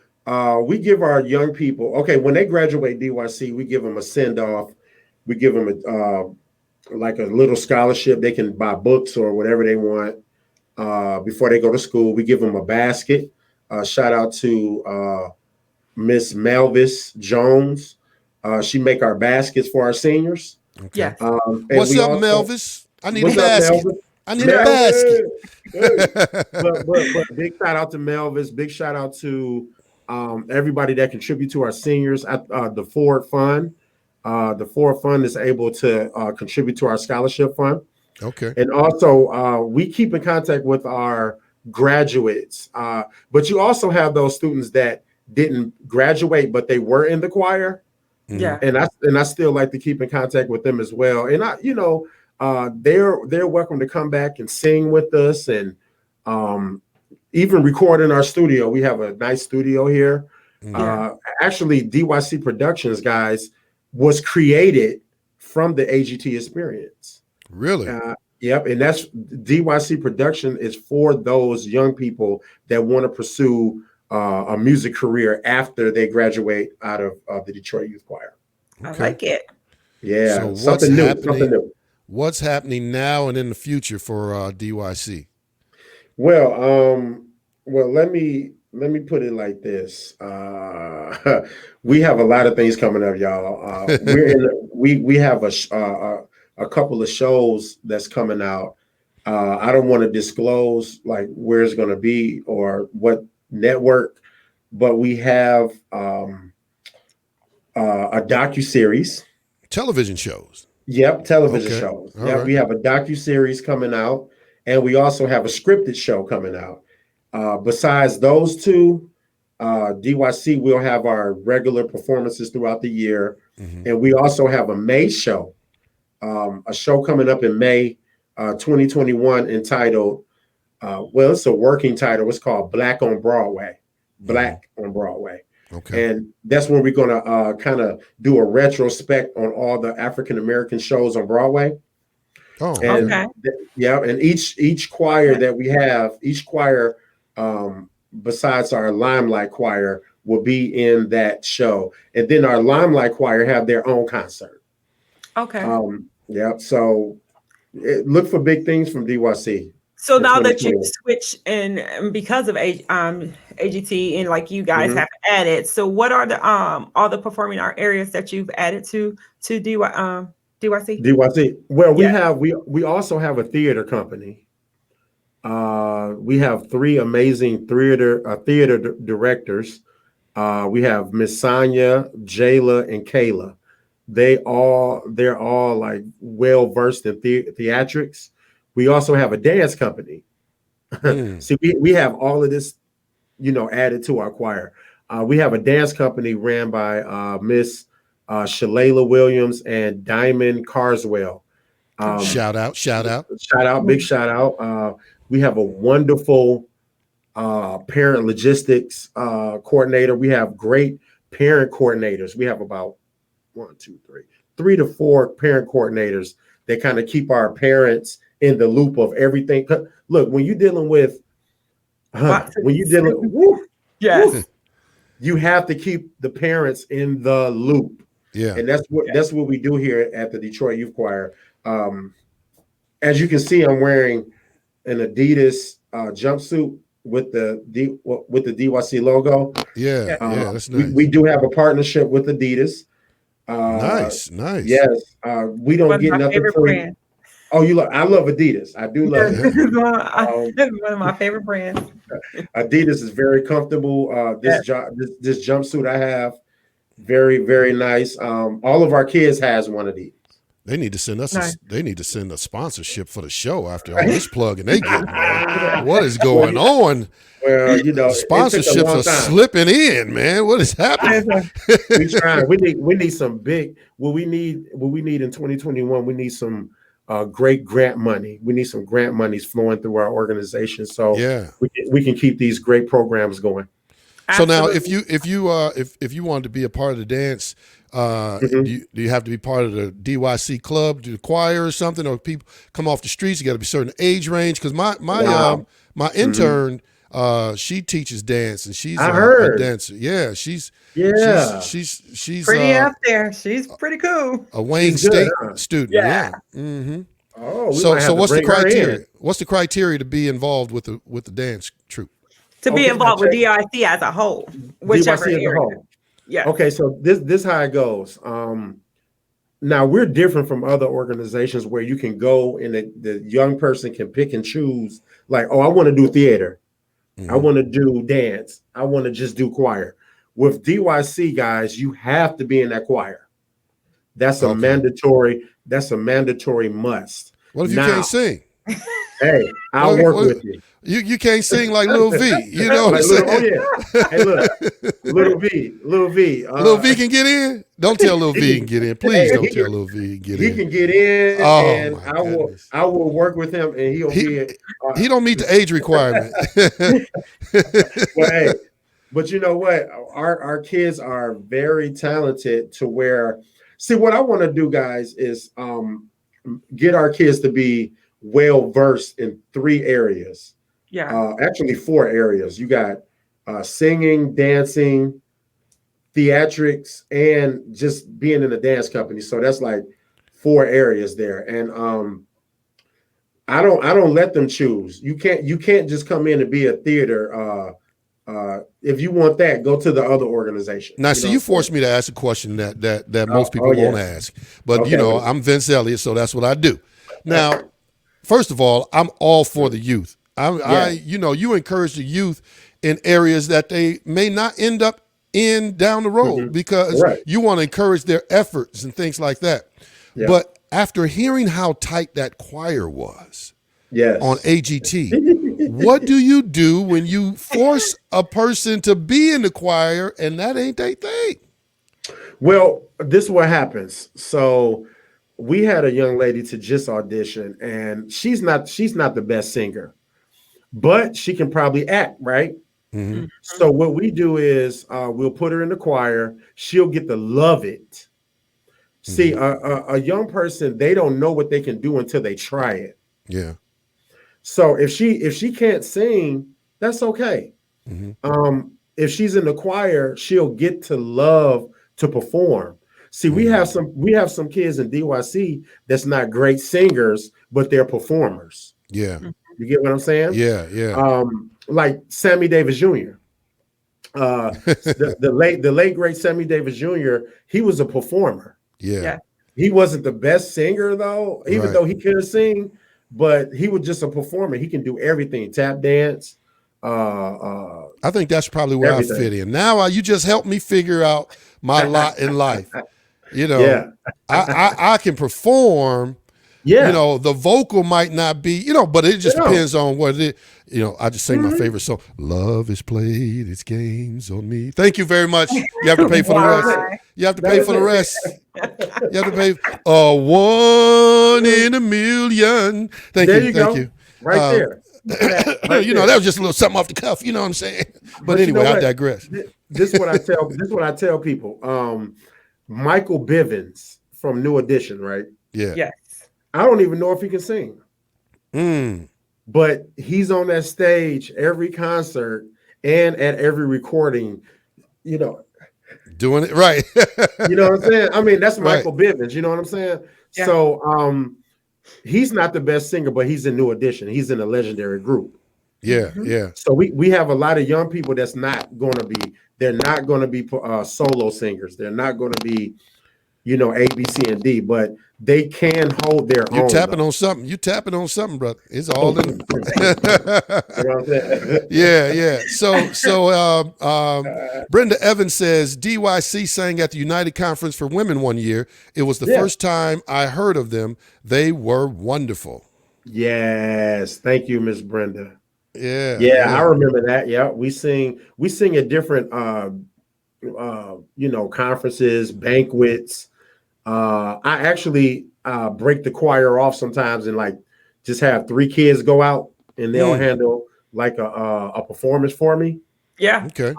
we give our young people, when they graduate DYC, we give them a send-off. We give them like a little scholarship. They can buy books or whatever they want before they go to school. We give them a basket. Shout out to Miss Melvis Jones. She make our baskets for our seniors. Okay. What's up, Melvis? I need a basket. I need a basket. but big shout out to Melvis. Big shout out to everybody that contribute to our seniors at the Ford Fund. The Ford Fund is able to contribute to our scholarship fund. Okay. And also we keep in contact with our graduates. But you also have those students that didn't graduate, but they were in the choir. Yeah. And I still like to keep in contact with them as well. And they're welcome to come back and sing with us and even record in our studio. We have a nice studio here. Actually, DYC Productions, guys, was created from the AGT experience. Really? Yep. And that's DYC Production is for those young people that want to pursue a music career after they graduate out of the Detroit Youth Choir. I like it. Yeah, So what's something new, something happening? new. What's happening now and in the future for DYC? Well, let me put it like this. We have a lot of things coming up, y'all. We have a couple of shows that's coming out. I don't want to disclose like where it's going to be or what network, but we have a docu-series. Television shows. Yep, television Okay. shows. All Yep, right. we have a docu-series coming out, and we also have a scripted show coming out. Besides those two, DYC will have our regular performances throughout the year, and we also have a May show, a show coming up in May 2021 entitled, well, it's a working title. It's called Black on Broadway. Black on Broadway. Okay. And that's when we're going to kind of do a retrospect on all the African American shows on Broadway. Oh, And Okay. yeah, and each choir that we have, each choir besides our Limelight choir will be in that show. And then our Limelight choir have their own concert. Okay. Yeah, so look for big things from DYC. So in now that you 2020. switch and because of AGT and like you guys Mhm. have added, so what are the all the performing art areas that you've added to DYC? DYC. Well, Yeah. we also have a theater company. We have three amazing theater directors. We have Miss Sonia, Jayla, and Kayla. They're all like well versed in theatrics. We also have a dance company. See, we have all of this, added to our choir. We have a dance company ran by Miss Shalala Williams and Diamond Carswell. shout out. Big shout out. We have a wonderful parent logistics coordinator. We have great parent coordinators. We have about 3 to 4 parent coordinators that kind of keep our parents in the loop of everything. Look, when you're dealing with, Yes. you have to keep the parents in the loop. Yeah. And that's what we do here at the Detroit Youth Choir. As you can see, I'm wearing an Adidas jumpsuit with the DYC logo. Yeah. That's nice. We do have a partnership with Adidas. Nice. Yes, we don't One of get my nothing favorite free. brands. Oh, I love Adidas. I do love it. It's one of my favorite brands. Adidas is very comfortable. This jumpsuit I have, very, very nice. All of our kids has one of these. They need to send us. Nice. They need to send a sponsorship for the show after all this plugging they get. Man. What is going on? Well, Sponsorships are slipping in, man. What is happening? We trying. We need some big. What we need in 2021. We need some great grant money. We need some grant monies flowing through our organization, so we can keep these great programs going. So now, if you wanted to be a part of the dance, do you have to be part of the DYC club, do the choir or something, or people come off the streets? You got to be a certain age range. Because my intern, she teaches dance and she's a dancer. Yeah, she's pretty out there. She's pretty cool. A Wayne State student. Yeah. Mm-hmm. Oh, so what's the criteria? What's the criteria to be involved with the dance troupe? To be involved with DIC as a whole, whichever DYC as area. a whole. Yeah. Okay, so this how it goes. Now we're different from other organizations where you can go and the young person can pick and choose. Like, oh, I want to do theater, I want to do dance, I want to just do choir. With DYC, guys, you have to be in that choir. That's a mandatory. That's a mandatory must. What if you can't sing? Hey, I'll work with you. You can't sing like Lil V. You know what I'm saying? Oh yeah. Hey, look, Lil V. Lil V can get in. Don't tell Lil V can get in. Please don't tell Lil V can get in. He can get in, and I will work with him, and he don't meet the age requirement. Well, hey, but you know what? Our kids are very talented to where. See, what I want to do, guys, is get our kids to be well versed in 3 areas. Yeah. Actually 4 areas. You got singing, dancing, theatrics, and just being in a dance company. So that's like 4 areas there. And I don't let them choose. You can't just come in and be a theater. If you want that, go to the other organization. Now, see, you forced me to ask a question that most people won't ask. But, Okay. I'm Vince Elliott, so that's what I do. Now, first of all, I'm all for the youth. You encourage the youth in areas that they may not end up in down the road because you want to encourage their efforts and things like that. Yeah. But after hearing how tight that choir was on AGT, what do you do when you force a person to be in the choir and that ain't their thing? Well, this is what happens. So we had a young lady to just audition, and she's not the best singer, but she can probably act, right? Mm-hmm. So what we do is we'll put her in the choir. She'll get to love it. See, a young person, they don't know what they can do until they try it. Yeah. So if she can't sing, that's okay. If she's in the choir, she'll get to love to perform. See, we have some kids in DYC that's not great singers, but they're performers. Yeah. You get what I'm saying? Yeah, yeah. Like Sammy Davis Jr. The late great Sammy Davis Jr. He was a performer. Yeah. He wasn't the best singer though, even though he could sing, but he was just a performer. He can do everything, tap dance. I think that's probably where I fit in. Now you just helped me figure out my lot in life. I can perform. Yeah. The vocal might not be, but it just depends on what it is. I just sing my favorite song. Love has played its games on me. Thank you very much. You have to pay for the rest. You have to pay for the rest. You have to pay 1 in a million. Thank you. Right there. That was just a little something off the cuff. You know what I'm saying? But anyway, I digress. This is what I tell people. Michael Bivins from New Edition, right? Yeah. Yes. I don't even know if he can sing. But he's on that stage every concert and at every recording, doing it right. You know what I'm saying? I mean, that's Michael Bivins, you know what I'm saying? Yeah. So he's not the best singer, but he's in New Edition. He's in a legendary group. Yeah, yeah. So we have a lot of young people that's not going to be solo singers. They're not going to be, A, B, C, and D, but they can hold their own. You tapping on something, brother. It's all in. You know what I'm saying? Yeah. So Brenda Evans says DYC sang at the United Conference for Women one year. It was the first time I heard of them. They were wonderful. Yes, thank you, Miss Brenda. Yeah, I remember that. Yeah, we sing at different conferences, banquets. I actually break the choir off sometimes and just have 3 kids go out and they'll handle a performance for me. Yeah. Okay.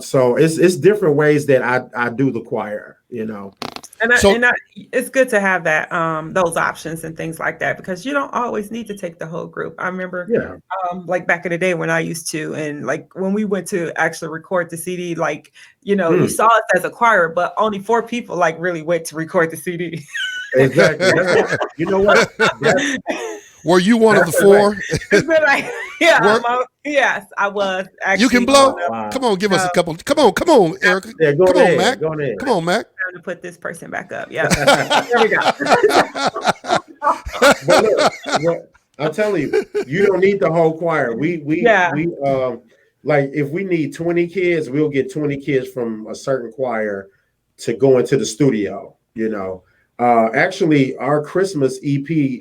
So it's different ways that I do the choir, And it's good to have that those options and things like that, because you don't always need to take the whole group. I remember back in the day when I used to, and when we went to actually record the CD, you saw us as a choir, but only 4 people really went to record the CD. Exactly. You know what? Were you one of the 4? Yes, I was. Actually, you can blow. Come on, give us a couple. Come on, Erica. Yeah, come on, Mac. Go come on, Mac. Time to put this person back up. Yeah, there we go. But look, I'm telling you, you don't need the whole choir. We if we need 20 kids, we'll get 20 kids from a certain choir to go into the studio. Actually, our Christmas EP.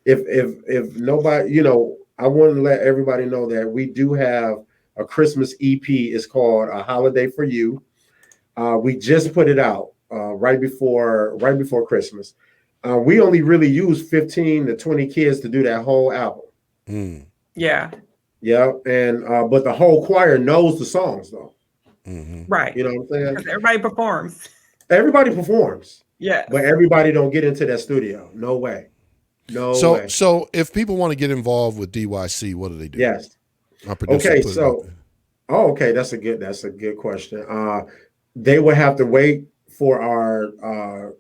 If nobody, I want to let everybody know that we do have a Christmas EP. It's called A Holiday for You. We just put it out right before Christmas. We only really use 15 to 20 kids to do that whole album. Yeah. Yeah, and but the whole choir knows the songs though. Right. You know what I'm saying? Everybody performs. Everybody performs. Yeah. But everybody don't get into that studio. No way. No way. So if people want to get involved with DYC, what do they do? Yes. Our producer okay, so Oh, okay. That's a good question. They would have to wait for our our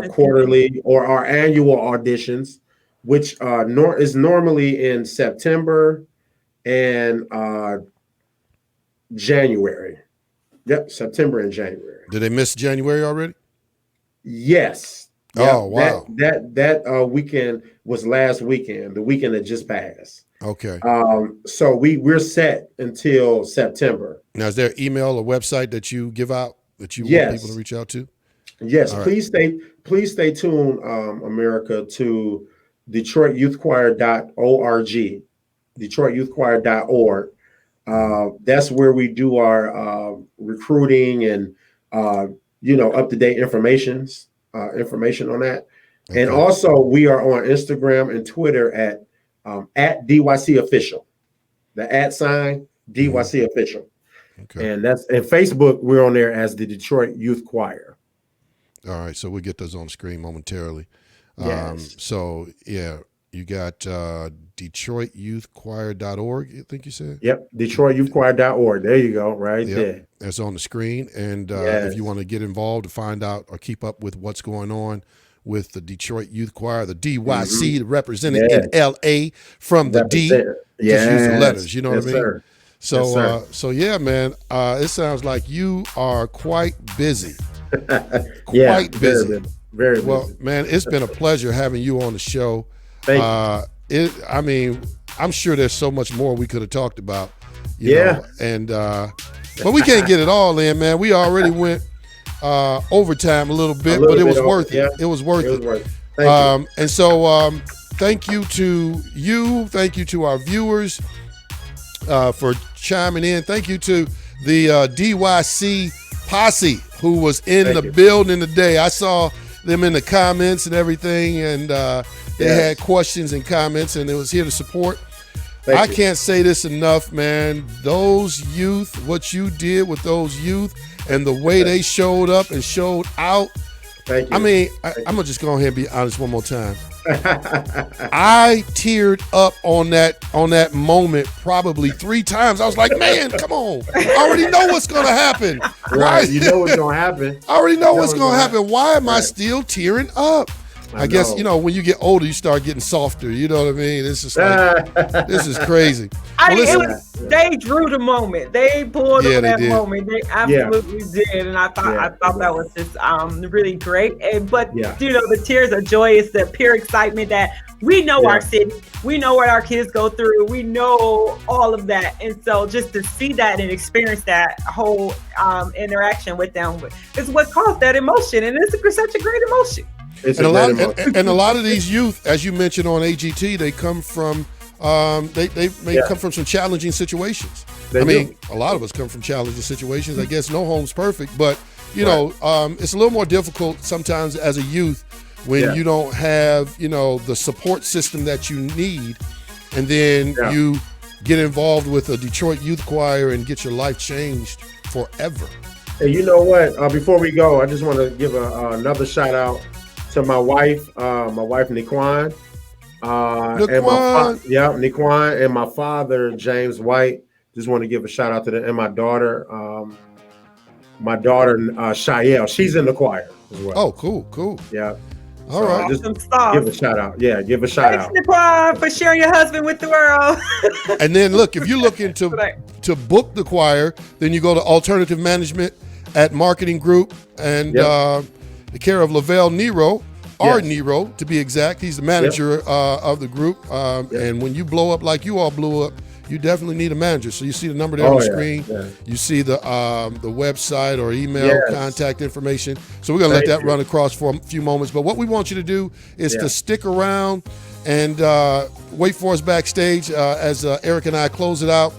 quarterly or our annual auditions, which is normally in September and January. Yep, September and January. Did they miss January already? Yes. Yep. Oh, wow. That weekend was last weekend, the weekend that just passed. Okay. So we're set until September. Now, is there an email or website that you give out that you want Yes. people to reach out to? Yes, All right. please stay tuned, America, to DetroitYouthChoir.org, DetroitYouthChoir.org. That's where we do our recruiting and up-to-date information on that. Okay. And also we are on Instagram and Twitter at DYC Official. The @ sign DYC Official. Okay. And Facebook, we're on there as the Detroit Youth Choir. All right, so we'll get those on the screen momentarily. Yes. So, yeah, you got DetroitYouthChoir.org, I think you said? Yep, DetroitYouthChoir.org. There you go, right Yep. there. That's on the screen. And Yes. if you want to get involved to find out or keep up with what's going on with the Detroit Youth Choir, the DYC, represented in LA from the D. Represent- Just use the Yes. letters, you know Yes, what I mean? sir. So, Yes, sir. so yeah, man, it sounds like you are quite busy. Yeah, Quite busy. Very busy. Well, man, it's been a pleasure having you on the show. Thank you. I mean, I'm sure there's so much more we could have talked about. You know, and but we can't get it all in, man. We already went overtime a little bit, but it was worth it. It was worth it. Thank you. And so thank you to you. Thank you to our viewers for chiming in. Thank you to the DYC posse who was in the building today. I saw them in the comments and everything, and they had questions and comments, and they was here to support. I can't say this enough, man. Those youth, what you did with those youth and the way they showed up and showed out. Thank you. I mean, I'm going to just go ahead and be honest one more time. I teared up on that moment probably 3 times. I was like, man, come on. I already know what's going to happen. Right. You know what's going to happen. I already know what's going to happen. Why am I still tearing up? I guess, when you get older, you start getting softer. You know what I mean? It's just like, this is crazy. They drew the moment. They pulled on that did. moment. They absolutely did. And I thought that was just really great. But the tears of joy is the pure excitement that we know our city. We know what our kids go through. We know all of that. And so just to see that and experience that whole interaction with them is what caused that emotion. And it's such a great emotion. And a lot of these youth, as you mentioned on AGT, they come from they may come from some challenging situations. A lot of us come from challenging situations. I guess no home's perfect, but it's a little more difficult sometimes as a youth when you don't have the support system that you need, and then you get involved with a Detroit Youth Choir and get your life changed forever. Hey, you know what? Before we go, I just want to give another shout out to my wife Niquan. Niquan and my father, James White. Just want to give a shout out to them, and my daughter, Shael. She's in the choir as well. Oh, cool. Yeah. All right. Just give a shout out. Yeah, give a shout out. Thanks, Niquan, for sharing your husband with the world. And then look, if you're looking to book the choir, then you go to Alternative Management at Marketing Group and the care of Lavelle Nero, Nero to be exact. He's the manager of the group. And when you blow up like you all blew up, you definitely need a manager. So you see the number there on the screen. You see the website or email contact information. So we're going to let that run across for a few moments. But what we want you to do is to stick around and wait for us backstage as Eric and I close it out.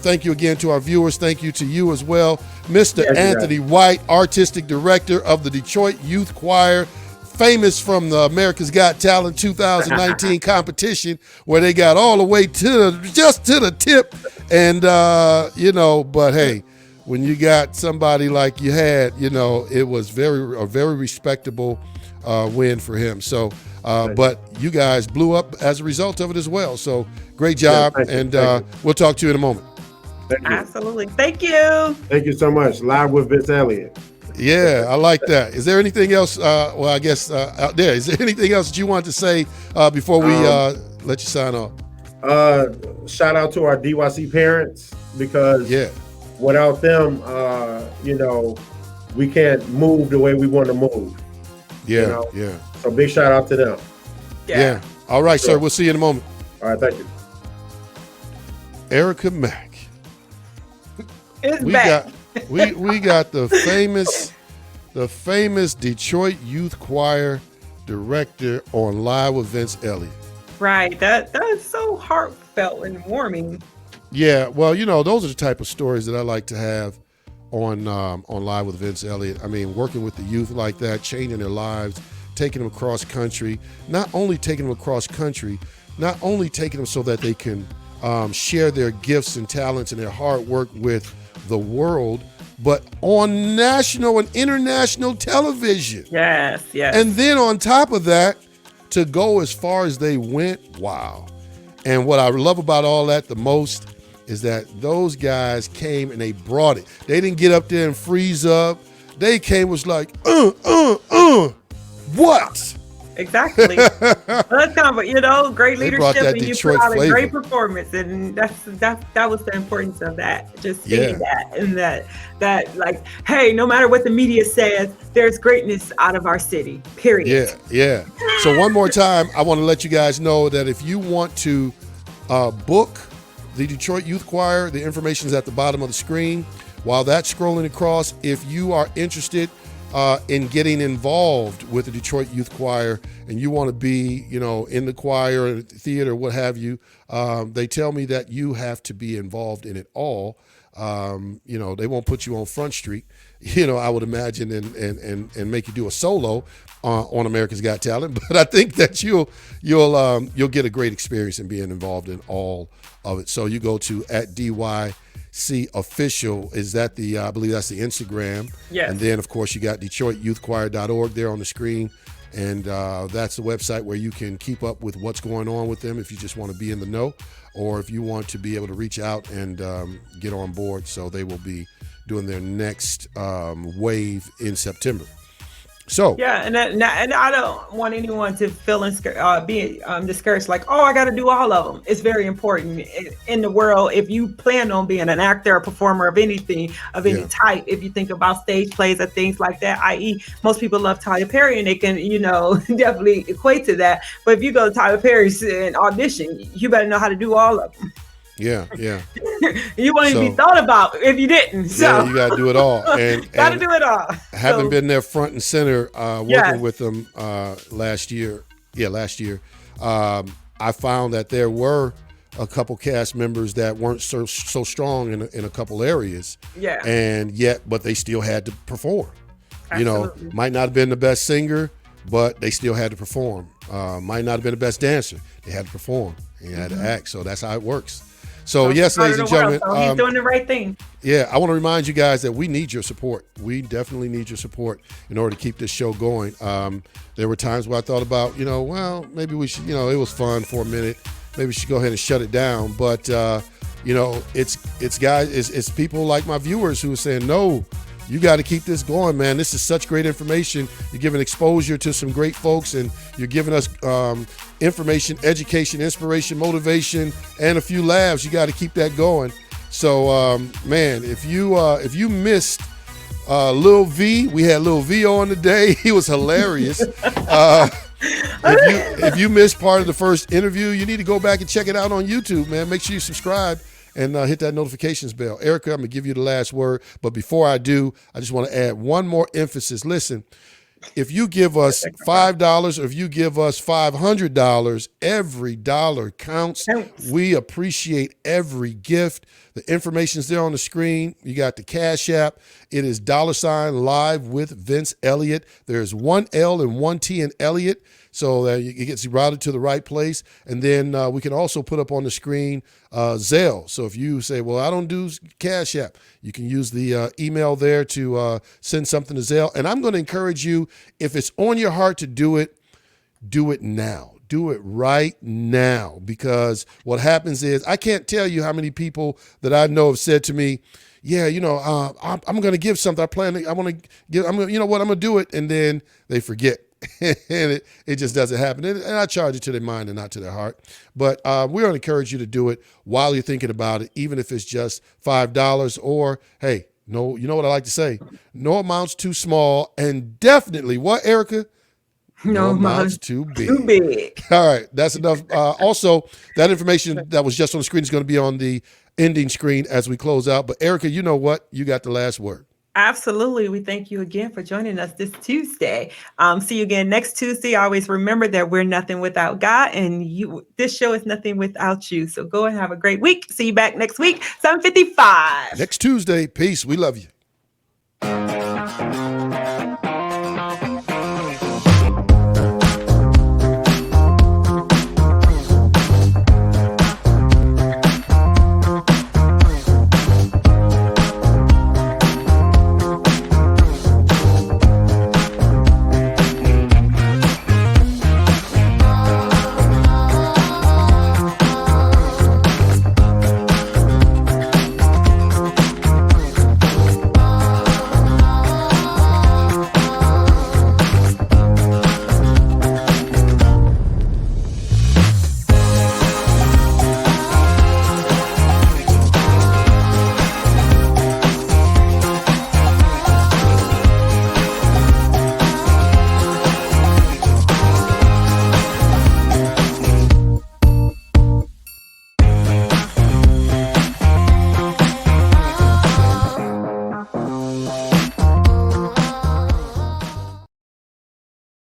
Thank you again to our viewers. Thank you to you as well. Mr. Anthony White, Artistic Director of the Detroit Youth Choir, famous from the America's Got Talent 2019 competition, where they got all the way just to the tip. And, but hey, when you got somebody like you had, it was a very respectable win for him. So, but you guys blew up as a result of it as well. So great job. We'll talk to you in a moment. Thank you. Absolutely. Thank you. Thank you so much. Live with Vince Elliott. Yeah, I like that. Is there anything else? Well, I guess out there. Is there anything else that you want to say before we let you sign off? Shout out to our DYC parents, because without them, we can't move the way we want to move. Yeah. So big shout out to them. Yeah. All right, sir. We'll see you in a moment. All right, thank you. Erica Mack. It's back. We got the famous Detroit Youth Choir director on Live with Vince Elliott. Right. That is so heartfelt and warming. Yeah. Well, those are the type of stories that I like to have on Live with Vince Elliott. I mean, working with the youth like that, changing their lives, taking them across country. Not only taking them across country, not only taking them so that they can share their gifts and talents and their hard work with the world, but on national and international television. Yes. And then on top of that, to go as far as they went, wow. And what I love about all that the most is that those guys came and they brought it. They didn't get up there and freeze up. They came, was like, what? Exactly. That's kind of, great leadership, and you put out a great performance, and that was the importance of that. Just seeing that, and that like, hey, no matter what the media says, there's greatness out of our city. Period. Yeah. So one more time, I want to let you guys know that if you want to book the Detroit Youth Choir, the information is at the bottom of the screen. While that's scrolling across, if you are interested in getting involved with the Detroit Youth Choir and you want to be, in the choir or the theater, what have you, they tell me that you have to be involved in it all. They won't put you on Front Street, I would imagine, and make you do a solo on America's Got Talent. But I think that you'll get a great experience in being involved in all of it. So you go to @DYC official. Is that I believe that's the Instagram. Yes. And then of course you got DetroitYouthChoir.org there on the screen. And that's the website where you can keep up with what's going on with them if you just want to be in the know, or if you want to be able to reach out and get on board. So they will be doing their next wave in September. So and I don't want anyone to feel be discouraged. Like, oh, I got to do all of them. It's very important in the world. If you plan on being an actor, a performer of anything, of any type, if you think about stage plays or things like that, i.e., most people love Tyler Perry and they can, definitely equate to that. But if you go to Tyler Perry's and audition, you better know how to do all of them. Yeah. You won't even be thought about if you didn't. So yeah, you got to do it all. And got to do it all. Having been there front and center, working with them last year. I found that there were a couple cast members that weren't so strong in a couple areas. Yeah. But they still had to perform. Absolutely. Might not have been the best singer, but they still had to perform. Might not have been the best dancer. They had to perform and you had to act. So that's how it works. So yes, ladies and gentlemen, so he's doing the right thing. Yeah, I want to remind you guys that we need your support. We definitely need your support in order to keep this show going. There were times where I thought about, maybe we should, it was fun for a minute. Maybe we should go ahead and shut it down. But it's guys, it's people like my viewers who are saying, no, you got to keep this going, man. This is such great information. You're giving exposure to some great folks, and you're giving us information, education, inspiration, motivation, and a few laughs. You got to keep that going. So, man, if you missed Lil V, we had Lil V on today. He was hilarious. If you missed part of the first interview, you need to go back and check it out on YouTube, man. Make sure you subscribe and hit that notifications bell. Erica, I'm going to give you the last word. But before I do, I just want to add one more emphasis. Listen, if you give us $5 or if you give us $500, every dollar counts. We appreciate every gift. The information's there on the screen. You got the Cash App. It is $ Live with Vince Elliott. There's one L and one T in Elliott, so that it gets routed to the right place. And then we can also put up on the screen Zelle. So if you say, well, I don't do Cash App, you can use the email there to send something to Zelle. And I'm going to encourage you, if it's on your heart to do it now. do it right now, because what happens is, I can't tell you how many people that I know have said to me, yeah, I'm going to give something. I want to give, I'm going to do it. And then they forget. And it just doesn't happen. And I charge it to their mind and not to their heart. But we're going to encourage you to do it while you're thinking about it, even if it's just $5 or, hey, no, you know what I like to say? No amount's too small, and definitely, what, Erica? No amount's too big. Too big. All right, that's enough. Also, that information that was just on the screen is going to be on the ending screen as we close out. But Erica, you know what? You got the last word. Absolutely. We thank you again for joining us this Tuesday. See you again next Tuesday. Always remember that we're nothing without God, and this show is nothing without you. So go and have a great week. See you back next week, 7:55. Next Tuesday. Peace. We love you.